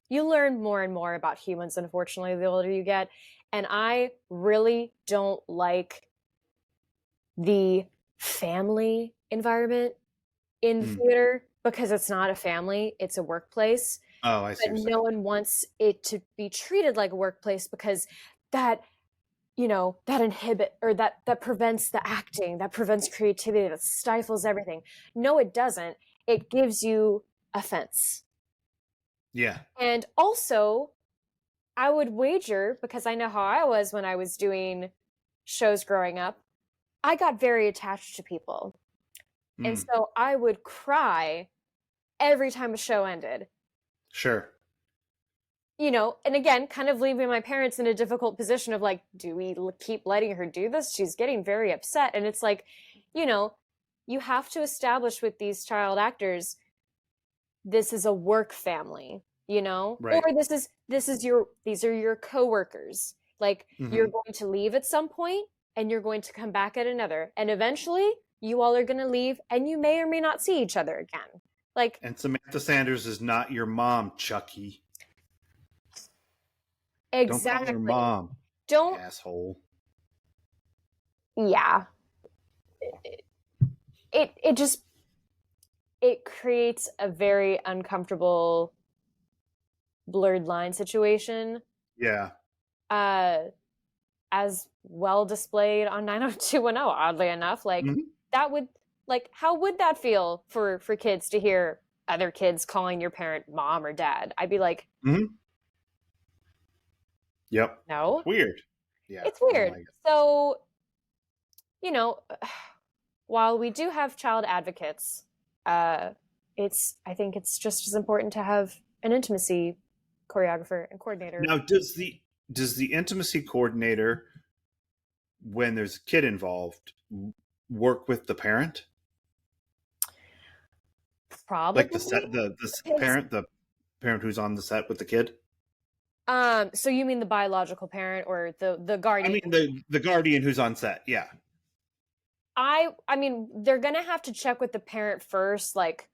you learn more and more about humans, unfortunately, the older you get. And I really don't like the family environment in theater, because it's not a family, it's a workplace. Oh, I see. But no one wants it to be treated like a workplace, because that, you know, that inhibit or that prevents the acting, that prevents creativity, that stifles everything. No, it doesn't. It gives you offense. Yeah. And also, I would wager, because I know how I was when I was doing shows growing up, I got very attached to people. And so I would cry every time a show ended. Sure. And again, kind of leaving my parents in a difficult position of like, do we keep letting her do this? She's getting very upset. And it's like, you have to establish with these child actors, this is a work family, Right. or these are your coworkers. Like, you're going to leave at some point and you're going to come back at another. And eventually you all are going to leave and you may or may not see each other again. Like, and Samantha Sanders is not your mom, Chucky. exactly. Don't call her mom. Don't. Asshole. Yeah. It creates a very uncomfortable blurred line situation. Yeah. As well displayed on 90210, oddly enough. Like, that would, like, how would that feel for kids to hear other kids calling your parent mom or dad? I'd be like, Yep. No. Weird. Yeah. It's weird. So, while we do have child advocates, I think it's just as important to have an intimacy choreographer and coordinator. Now, does the intimacy coordinator, when there's a kid involved, work with the parent? Probably. Like the parent who's on the set with the kid? So you mean the biological parent or the guardian? I mean the guardian who's on set, yeah. I mean, they're gonna have to check with the parent first, like,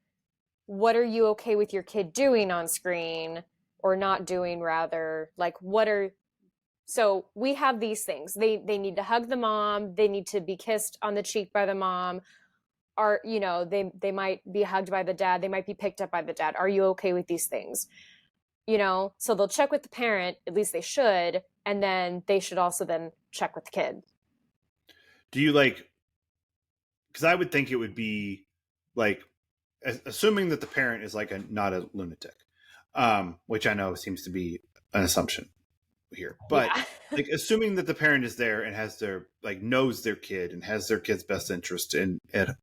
what are you okay with your kid doing on screen or not doing, rather? Like, so we have these things. They need to hug the mom, they need to be kissed on the cheek by the mom, or they might be hugged by the dad, they might be picked up by the dad. Are you okay with these things? So they'll check with the parent, at least they should, and then they should also then check with the kid. Do you because I would think it would be like, assuming that the parent is like not a lunatic, which I know seems to be an assumption here, but like assuming that the parent is there and has their knows their kid and has their kid's best interest at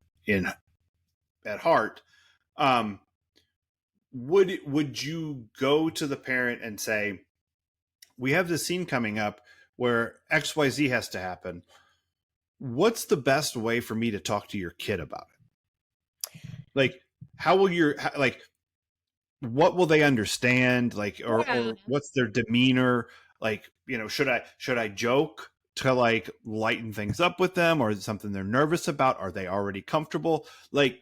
heart, would you go to the parent and say, we have this scene coming up where XYZ has to happen. What's the best way for me to talk to your kid about it? Like, how will what will they understand? Like, or what's their demeanor? Like, should I joke to lighten things up with them, or is it something they're nervous about? Are they already comfortable? Like,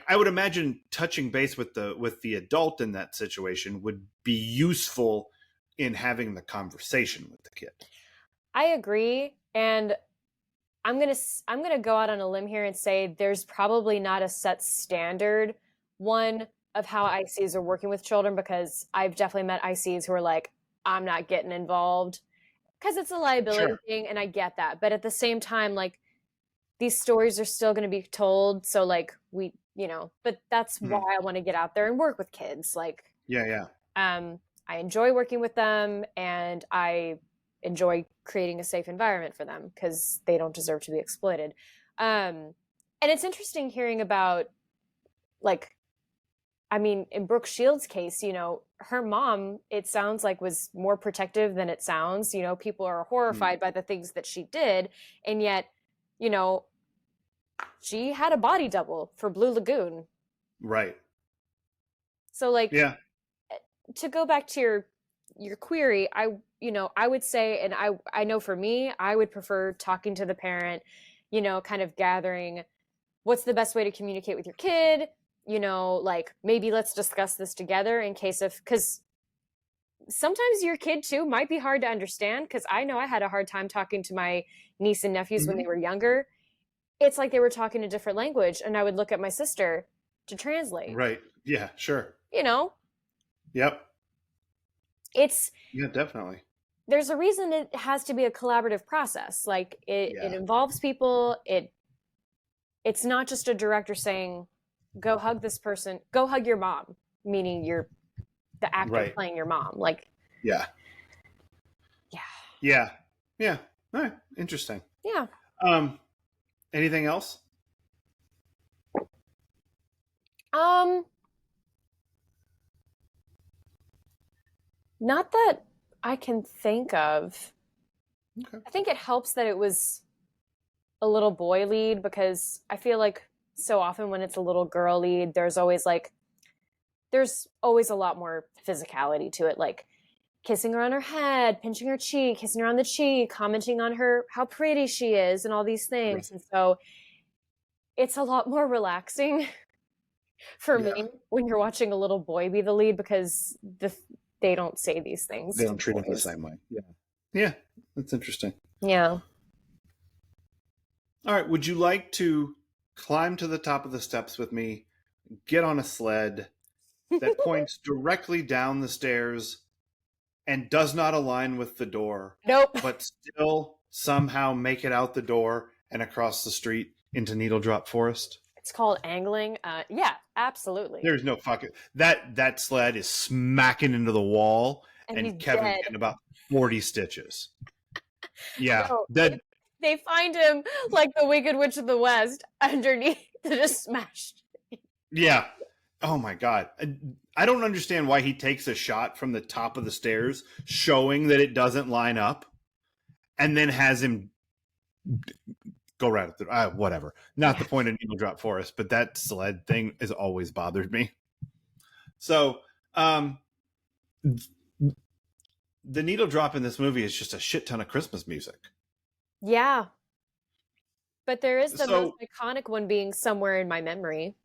I would imagine touching base with the adult in that situation would be useful in having the conversation with the kid. I agree, and I'm gonna go out on a limb here and say there's probably not a set standard one of how ICs are working with children, because I've definitely met ICs who are like, I'm not getting involved because it's a liability thing, and I get that. But at the same time, like, these stories are still going to be told, so but that's why I want to get out there and work with kids. Like, I enjoy working with them, and I enjoy creating a safe environment for them because they don't deserve to be exploited. And it's interesting hearing about, in Brooke Shields' case, her mom, it sounds like, was more protective than it sounds. People are horrified by the things that she did, and yet, she had a body double for Blue Lagoon. Right. So, to go back to your query, I would say, and I know for me, I would prefer talking to the parent, kind of gathering what's the best way to communicate with your kid, maybe let's discuss this together in case because sometimes your kid too might be hard to understand, because I know I had a hard time talking to my niece and nephews when they were younger. It's like they were talking a different language, and I would look at my sister to translate. Right. Yeah, sure. Yep. Yeah, definitely. There's a reason it has to be a collaborative process. Like, it involves people. It's not just a director saying, go hug this person, go hug your mom, meaning you're the actor playing your mom. Like, yeah. All right. Interesting. Yeah. Anything else? Not that I can think of. Okay. I think it helps that it was a little boy lead, because I feel like so often when it's a little girl lead, there's always a lot more physicality to it, like kissing her on her head, pinching her cheek, kissing her on the cheek, commenting on her how pretty she is, and all these things. Right. And so it's a lot more relaxing for Yeah. me when you're watching a little boy be the lead, because they don't say these things. They don't treat it the same way. Yeah. Yeah. That's interesting. Yeah. All right. Would you like to climb to the top of the steps with me, get on a sled that points directly down the stairs and does not align with the door, Nope. but still somehow make it out the door and across the street into Needle Drop Forest? It's called angling. Yeah, absolutely. There's no fucking that sled is smacking into the wall, and Kevin's dead. getting about 40 stitches. Yeah, No, dead. They find him like the Wicked Witch of the West underneath, just smashed. Yeah. Oh my god. I don't understand why he takes a shot from the top of the stairs showing that it doesn't line up and then has him go right at the whatever. Not the point of Needle Drop Forest, but that sled thing has always bothered me. So, the needle drop in this movie is just a shit ton of Christmas music. Yeah. But there is the most iconic one being Somewhere in My Memory.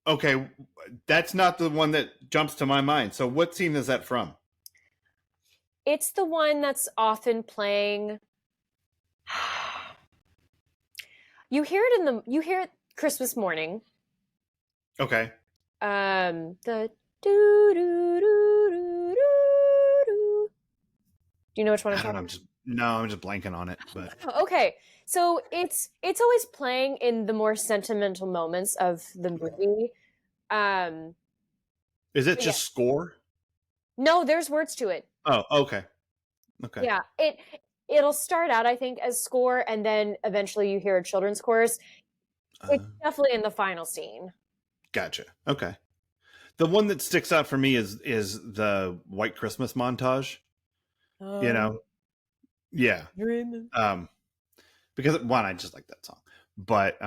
Okay, that's not the one that jumps to my mind. So what scene is that from? It's the one that's often playing. You hear it Christmas morning. Okay. The do do do do do. Do you know which one I'm talking about? I'm just blanking on it. But okay, so it's always playing in the more sentimental moments of the movie. Is it just score? No, there's words to it. Oh, okay. Okay. Yeah, it'll start out, I think, as score, and then eventually you hear a children's chorus. It's definitely in the final scene. Gotcha. Okay. The one that sticks out for me is the White Christmas montage. You know? Yeah. Because one, I just like that song. But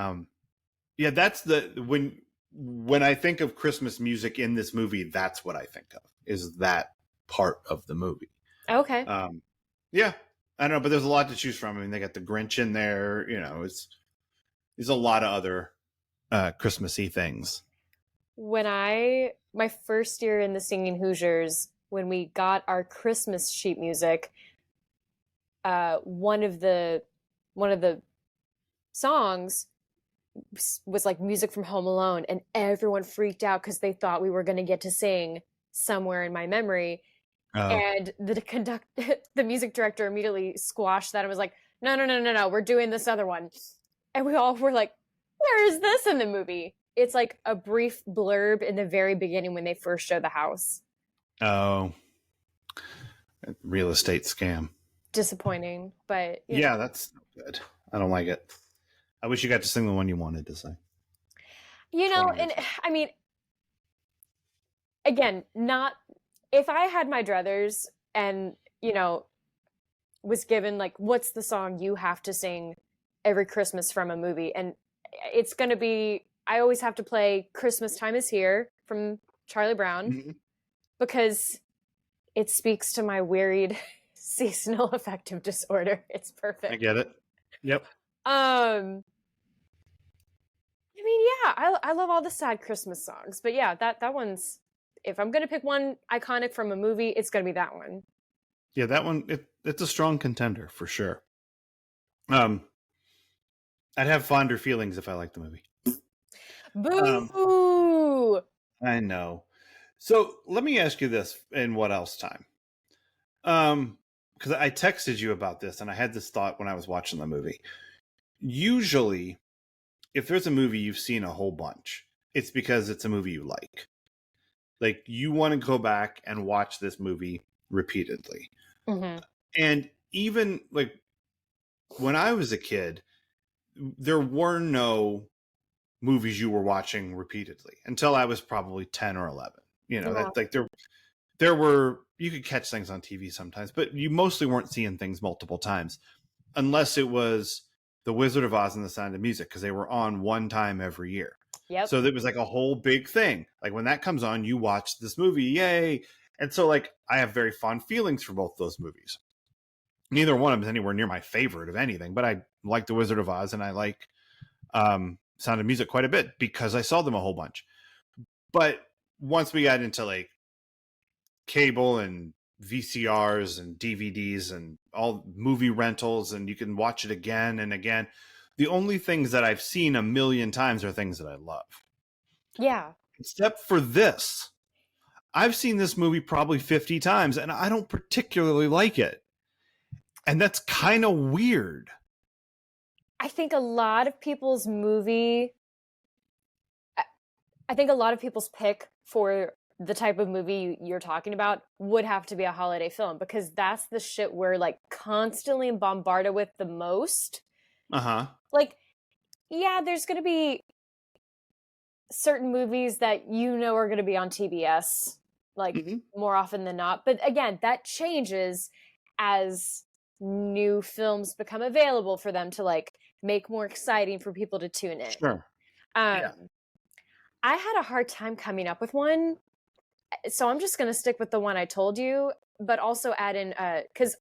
yeah, that's when I think of Christmas music in this movie, that's what I think of, is that part of the movie. Okay. Yeah. I don't know, but there's a lot to choose from. I mean, they got the Grinch in there, you know, there's a lot of other Christmassy things. When my first year in the Singing Hoosiers, when we got our Christmas sheet music, one of the songs was like music from Home Alone, and everyone freaked out because they thought we were going to get to sing Somewhere in My Memory. And the music director immediately squashed that and was like, no, we're doing this other one. And we all were like, where is this in the movie? It's like a brief blurb in the very beginning when they first show the house. Oh, real estate scam. Disappointing, but yeah, that's good. I don't like it. I wish you got to sing the one you wanted to sing. You know, and I mean, again, not if I had my druthers and, you know, was given like, what's the song you have to sing every Christmas from a movie? And it's going to be, I always have to play Christmas Time Is Here from Charlie Brown, because it speaks to my wearied seasonal affective disorder. It's perfect. I get it. Yep. I mean, yeah, I love all the sad Christmas songs, but yeah, that one's, if I'm going to pick one iconic from a movie, it's going to be that one. Yeah, that one, it's a strong contender for sure. I'd have fonder feelings if I liked the movie. Boo! I know. So let me ask you this in What Else Time. Because I texted you about this and I had this thought when I was watching the movie. Usually, if there's a movie you've seen a whole bunch, it's because it's a movie you like. Like, you want to go back and watch this movie repeatedly. Mm-hmm. And even, like, when I was a kid, there were no movies you were watching repeatedly until I was probably 10 or 11. You know, that like there were you could catch things on TV sometimes, but you mostly weren't seeing things multiple times, unless it was The Wizard of Oz and the Sound of Music, because they were on one time every year. Yep. So it was like a whole big thing. Like when that comes on, you watch this movie, yay! And so like I have very fond feelings for both those movies. Neither one of them is anywhere near my favorite of anything, but I like The Wizard of Oz and I like Sound of Music quite a bit because I saw them a whole bunch. But once we got into like cable and VCRs and DVDs and all movie rentals, and you can watch it again and again, the only things that I've seen a million times are things that I love. Yeah. Except for this. I've seen this movie probably 50 times and I don't particularly like it. And that's kind of weird. I think a lot of people's pick for the type of movie you're talking about would have to be a holiday film, because that's the shit we're like constantly bombarded with the most. Uh-huh. Like, yeah, there's going to be certain movies that are going to be on TBS, like more often than not. But again, that changes as new films become available for them to like make more exciting for people to tune in. Sure. I had a hard time coming up with one, so I'm just going to stick with the one I told you, but also add in, because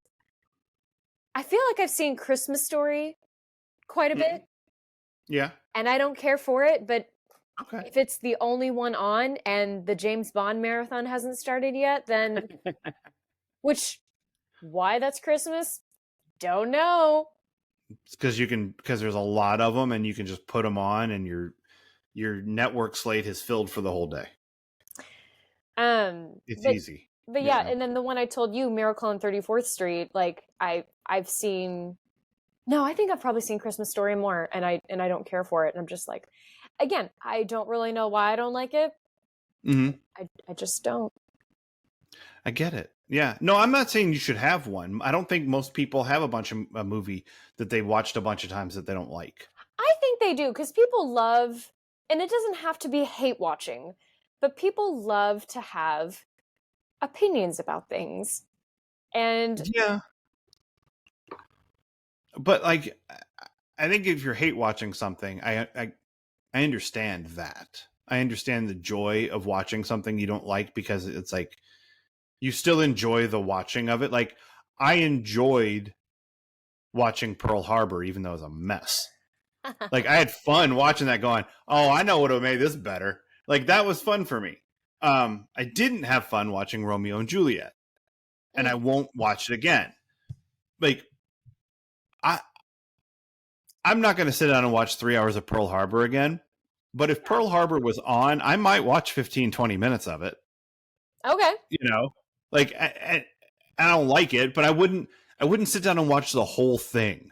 I feel like I've seen Christmas Story quite a bit. Yeah. And I don't care for it, but okay, if it's the only one on and the James Bond marathon hasn't started yet, then why that's Christmas? Don't know. It's because there's a lot of them and you can just put them on and your network slate is filled for the whole day. It's easy. But yeah, and then the one I told you, Miracle on 34th Street, like I've seen. No, I think I've probably seen Christmas Story more, and I don't care for it. And I'm just like, again, I don't really know why I don't like it. I just don't. I get it. Yeah. No, I'm not saying you should have one. I don't think most people have a movie that they watched a bunch of times that they don't like. I think they do, because people love, and it doesn't have to be hate watching, but people love to have opinions about things. And yeah. But like, I think if you're hate watching something, I understand that. I understand the joy of watching something you don't like, because it's like you still enjoy the watching of it. Like I enjoyed watching Pearl Harbor, even though it was a mess. Like I had fun watching that, going, "Oh, I know what would have made this better." Like that was fun for me. I didn't have fun watching Romeo and Juliet, and I won't watch it again. Like I'm not going to sit down and watch 3 hours of Pearl Harbor again, but if Pearl Harbor was on, I might watch 15, 20 minutes of it. Okay. Like I don't like it, but I wouldn't sit down and watch the whole thing,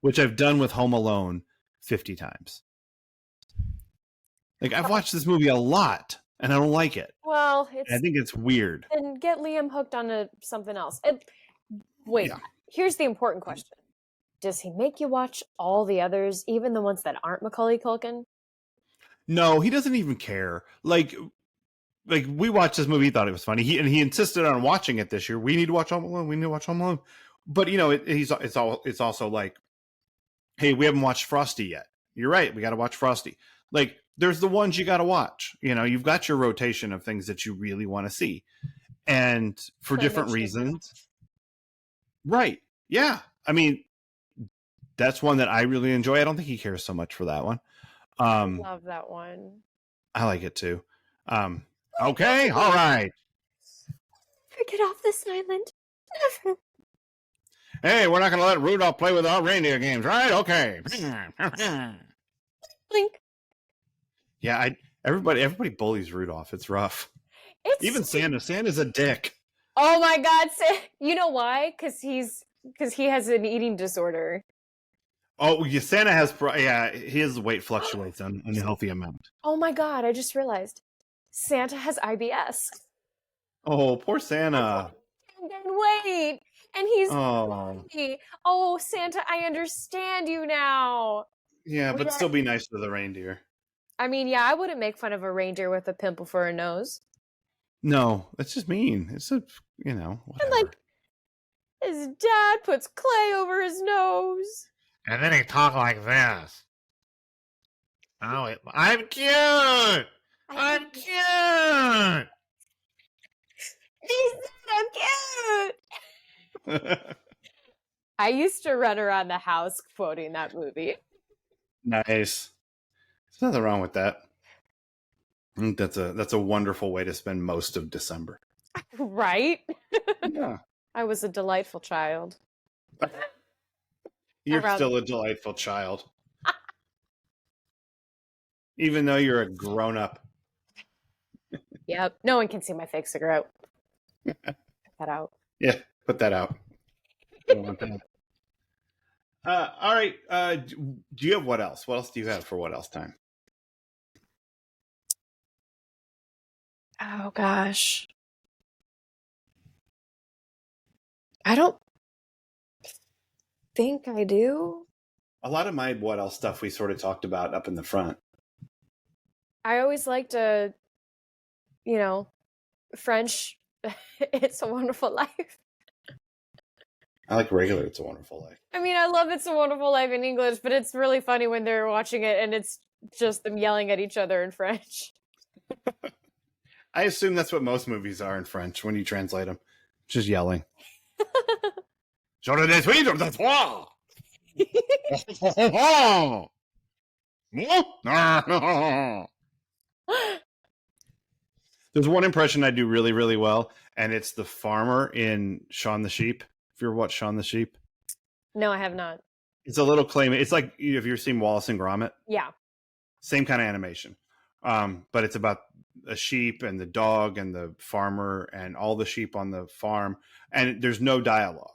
which I've done with Home Alone 50 times. Like I've watched this movie a lot and I don't like it. Well, I think it's weird. Then get Liam hooked onto something else. Here's the important question. Does he make you watch all the others, even the ones that aren't Macaulay Culkin? No, he doesn't even care. Like we watched this movie, he thought it was funny. He insisted on watching it this year. We need to watch Home Alone. We need to watch Home Alone. But it's also like, hey, we haven't watched Frosty yet. You're right. We got to watch Frosty. Like there's the ones you got to watch. You've got your rotation of things that you really want to see, and for different reasons. Right. Yeah. I mean, that's one that I really enjoy. I don't think he cares so much for that one. I love that one. I like it too. Okay, all right. Get off this island. Hey, we're not going to let Rudolph play with our reindeer games, right? Okay. Blink. Yeah, everybody bullies Rudolph. It's rough. Even Santa. Santa's a dick. Oh my God, you know why? Because he has an eating disorder. Oh, yeah, Santa has, his weight fluctuates on an unhealthy amount. Oh my God, I just realized. Santa has IBS. Oh, poor Santa. And weight. And he's happy. Oh, Santa, I understand you now. Yeah, but still be nice to the reindeer. I mean, yeah, I wouldn't make fun of a reindeer with a pimple for a nose. No, that's just mean. whatever. And like his dad puts clay over his nose. And then he talked like this. Oh, I'm cute! I'm cute! He said I'm cute! I used to run around the house quoting that movie. Nice. There's nothing wrong with that. I think that's a wonderful way to spend most of December. Right? Yeah. I was a delightful child. You're still a delightful child. Even though you're a grown-up. Yep. No one can see my fake cigarette. Put that out. Yeah, put that out. I don't want that. All right. Do you have what else? What else do you have for what else time? Oh, gosh. I don't think I do. A lot of my what else stuff we sort of talked about up in the front. I always like to, French, It's a Wonderful Life. I like regular It's a Wonderful Life. I mean, I love It's a Wonderful Life in English, but it's really funny when they're watching it and it's just them yelling at each other in French. I assume that's what most movies are in French when you translate them. Just yelling. Je ne suis de toi! There's one impression I do really, really well, and it's the farmer in Shaun the Sheep. If you ever watched Shaun the Sheep. No, I have not. It's a little claim. It's like if you've seen Wallace and Gromit. Yeah. Same kind of animation. But it's about a sheep and the dog and the farmer and all the sheep on the farm. And there's no dialogue.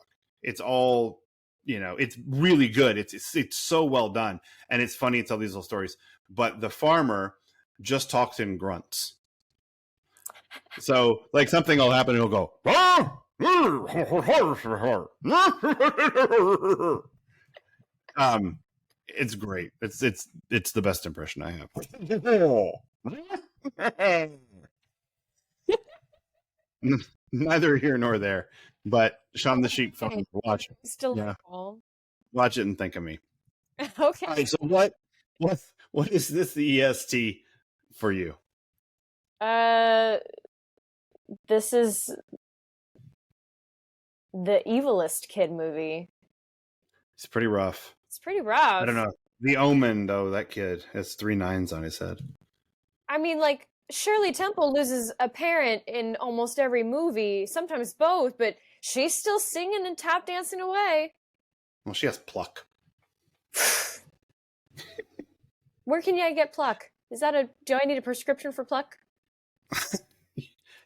It's all, it's really good. It's so well done. And it's funny. It's all these little stories. But the farmer just talks in grunts. So like something will happen and he'll go, it's great. It's the best impression I have. Neither here nor there, but Shaun the Sheep farmer, watch it. Still cool. Watch it and think of me. Okay. All right, so what is this the EST for you? This is the Evilest Kid movie. It's pretty rough. It's pretty rough. I don't know. The Omen, though, that kid has 3 9s on his head. I mean, like, Shirley Temple loses a parent in almost every movie, sometimes both, but she's still singing and tap dancing away. Well, she has pluck. Where can I get pluck? Do I need a prescription for pluck?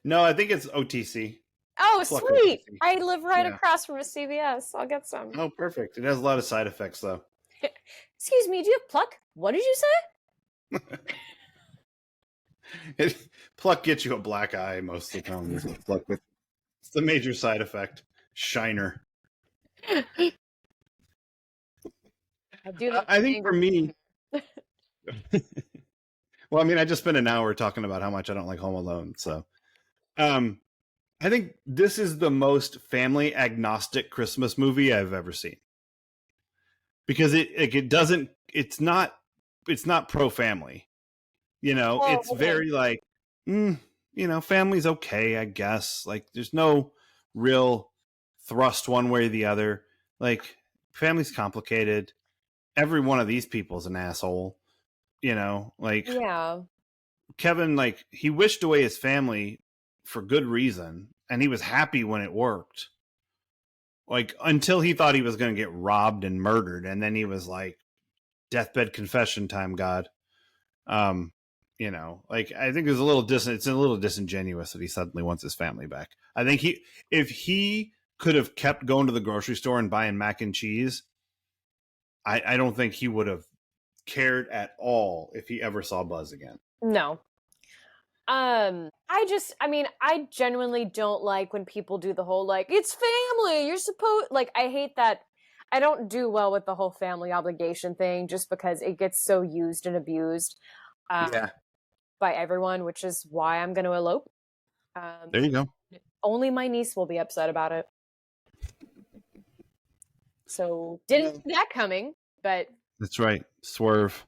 No, I think it's OTC. Oh, Pluck sweet. OTC. I live right across from a CVS. I'll get some. Oh, perfect. It has a lot of side effects, though. Excuse me, do you have pluck? What did you say? Pluck gets you a black eye most of the time. Pluck with it's the major side effect. Shiner. I think for me. Well, I mean, I just spent an hour talking about how much I don't like Home Alone. So, I think this is the most family agnostic Christmas movie I've ever seen. Because it's not pro family. It's very like, family's okay, I guess. Like, there's no real thrust one way or the other. Like, family's complicated. Every one of these people is an asshole. Yeah. Kevin, like, he wished away his family for good reason, and he was happy when it worked. Like, until he thought he was going to get robbed and murdered, and then he was like, deathbed confession time, God. Like, I think it's a little disingenuous that he suddenly wants his family back. I think if he could have kept going to the grocery store and buying mac and cheese, I don't think he would have cared at all if he ever saw Buzz again. No. I genuinely don't like when people do the whole, like, it's family, you're supposed, like, I hate that. I don't do well with the whole family obligation thing just because it gets so used and abused by everyone, which is why I'm going to elope. There you go. Only my niece will be upset about it. So didn't see that coming, but That's right. Swerve.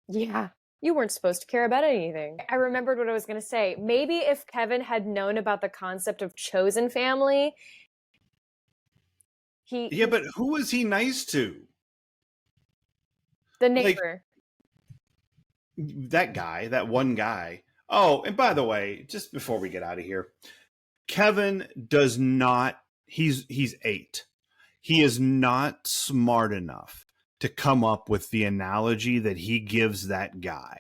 yeah, you weren't supposed to care about anything. I remembered what I was going to say. Maybe if Kevin had known about the concept of chosen family, Yeah, but who was he nice to? The neighbor. That guy, that one guy. Oh, and by the way, just before we get out of here, Kevin does not, he's 8. He is not smart enough to come up with the analogy that he gives that guy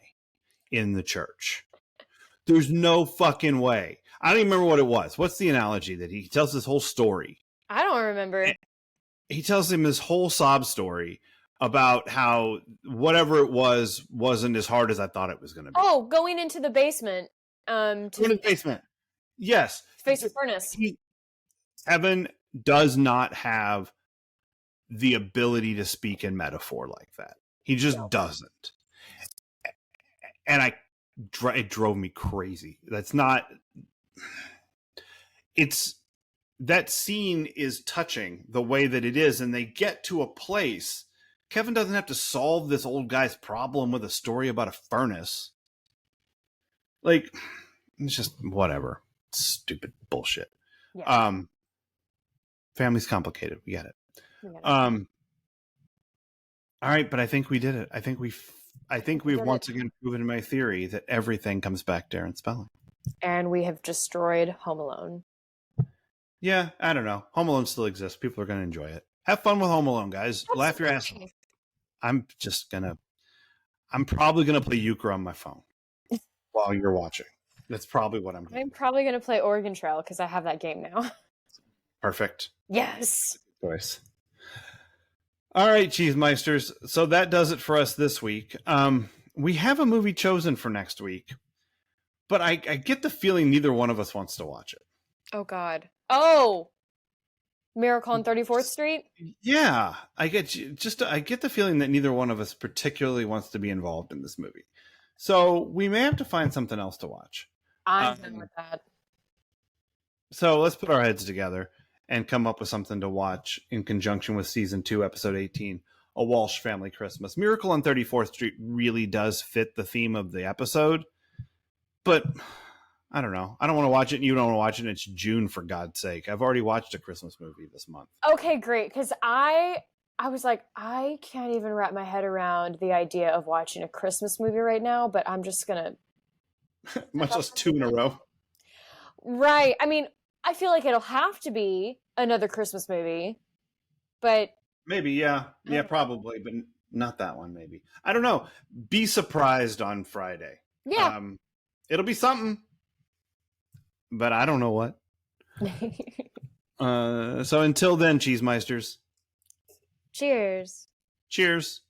in the church. There's no fucking way. I don't even remember what it was. What's the analogy that he tells this whole story? I don't remember. And he tells him this whole sob story about how whatever it was wasn't as hard as I thought it was going to be. Oh, going into the basement. Going to the basement. Yes. Face the furnace. Kevin does not have the ability to speak in metaphor like that. He just doesn't. And it drove me crazy. That's not... That scene is touching the way that it is, and they get to a place. Kevin doesn't have to solve this old guy's problem with a story about a furnace. Like, it's just whatever. Stupid bullshit. Yeah. Family's complicated. We get it. All right, but I think we did it. I think we've once again proven my theory that everything comes back to Aaron Spelling. And we have destroyed Home Alone. Yeah, I don't know. Home Alone still exists. People are going to enjoy it. Have fun with Home Alone, guys. Laugh your ass off. I'm probably going to play euchre on my phone while you're watching. That's probably what I'm doing. I'm probably going to play Oregon Trail because I have that game now. Perfect. Yes. Good choice. All right, Cheesemeisters. So that does it for us this week. We have a movie chosen for next week, but I get the feeling neither one of us wants to watch it. Oh, God. Oh! Miracle on 34th Street? Yeah. I get the feeling that neither one of us particularly wants to be involved in this movie. So we may have to find something else to watch. I'm done with that. So let's put our heads together and come up with something to watch in conjunction with Season 2, Episode 18, A Walsh Family Christmas. Miracle on 34th Street really does fit the theme of the episode, but I don't know. I don't want to watch it, and you don't want to watch it, and it's June, for God's sake. I've already watched a Christmas movie this month. Okay, great, because I was like, I can't even wrap my head around the idea of watching a Christmas movie right now, but I'm just going to... Much less 2 in a row. Right. I mean, I feel like it'll have to be another Christmas movie, but... Maybe, yeah. Yeah, probably, but not that one, maybe. I don't know. Be surprised on Friday. Yeah. It'll be something. But I don't know what. So until then, Cheesemeisters. Cheers. Cheers.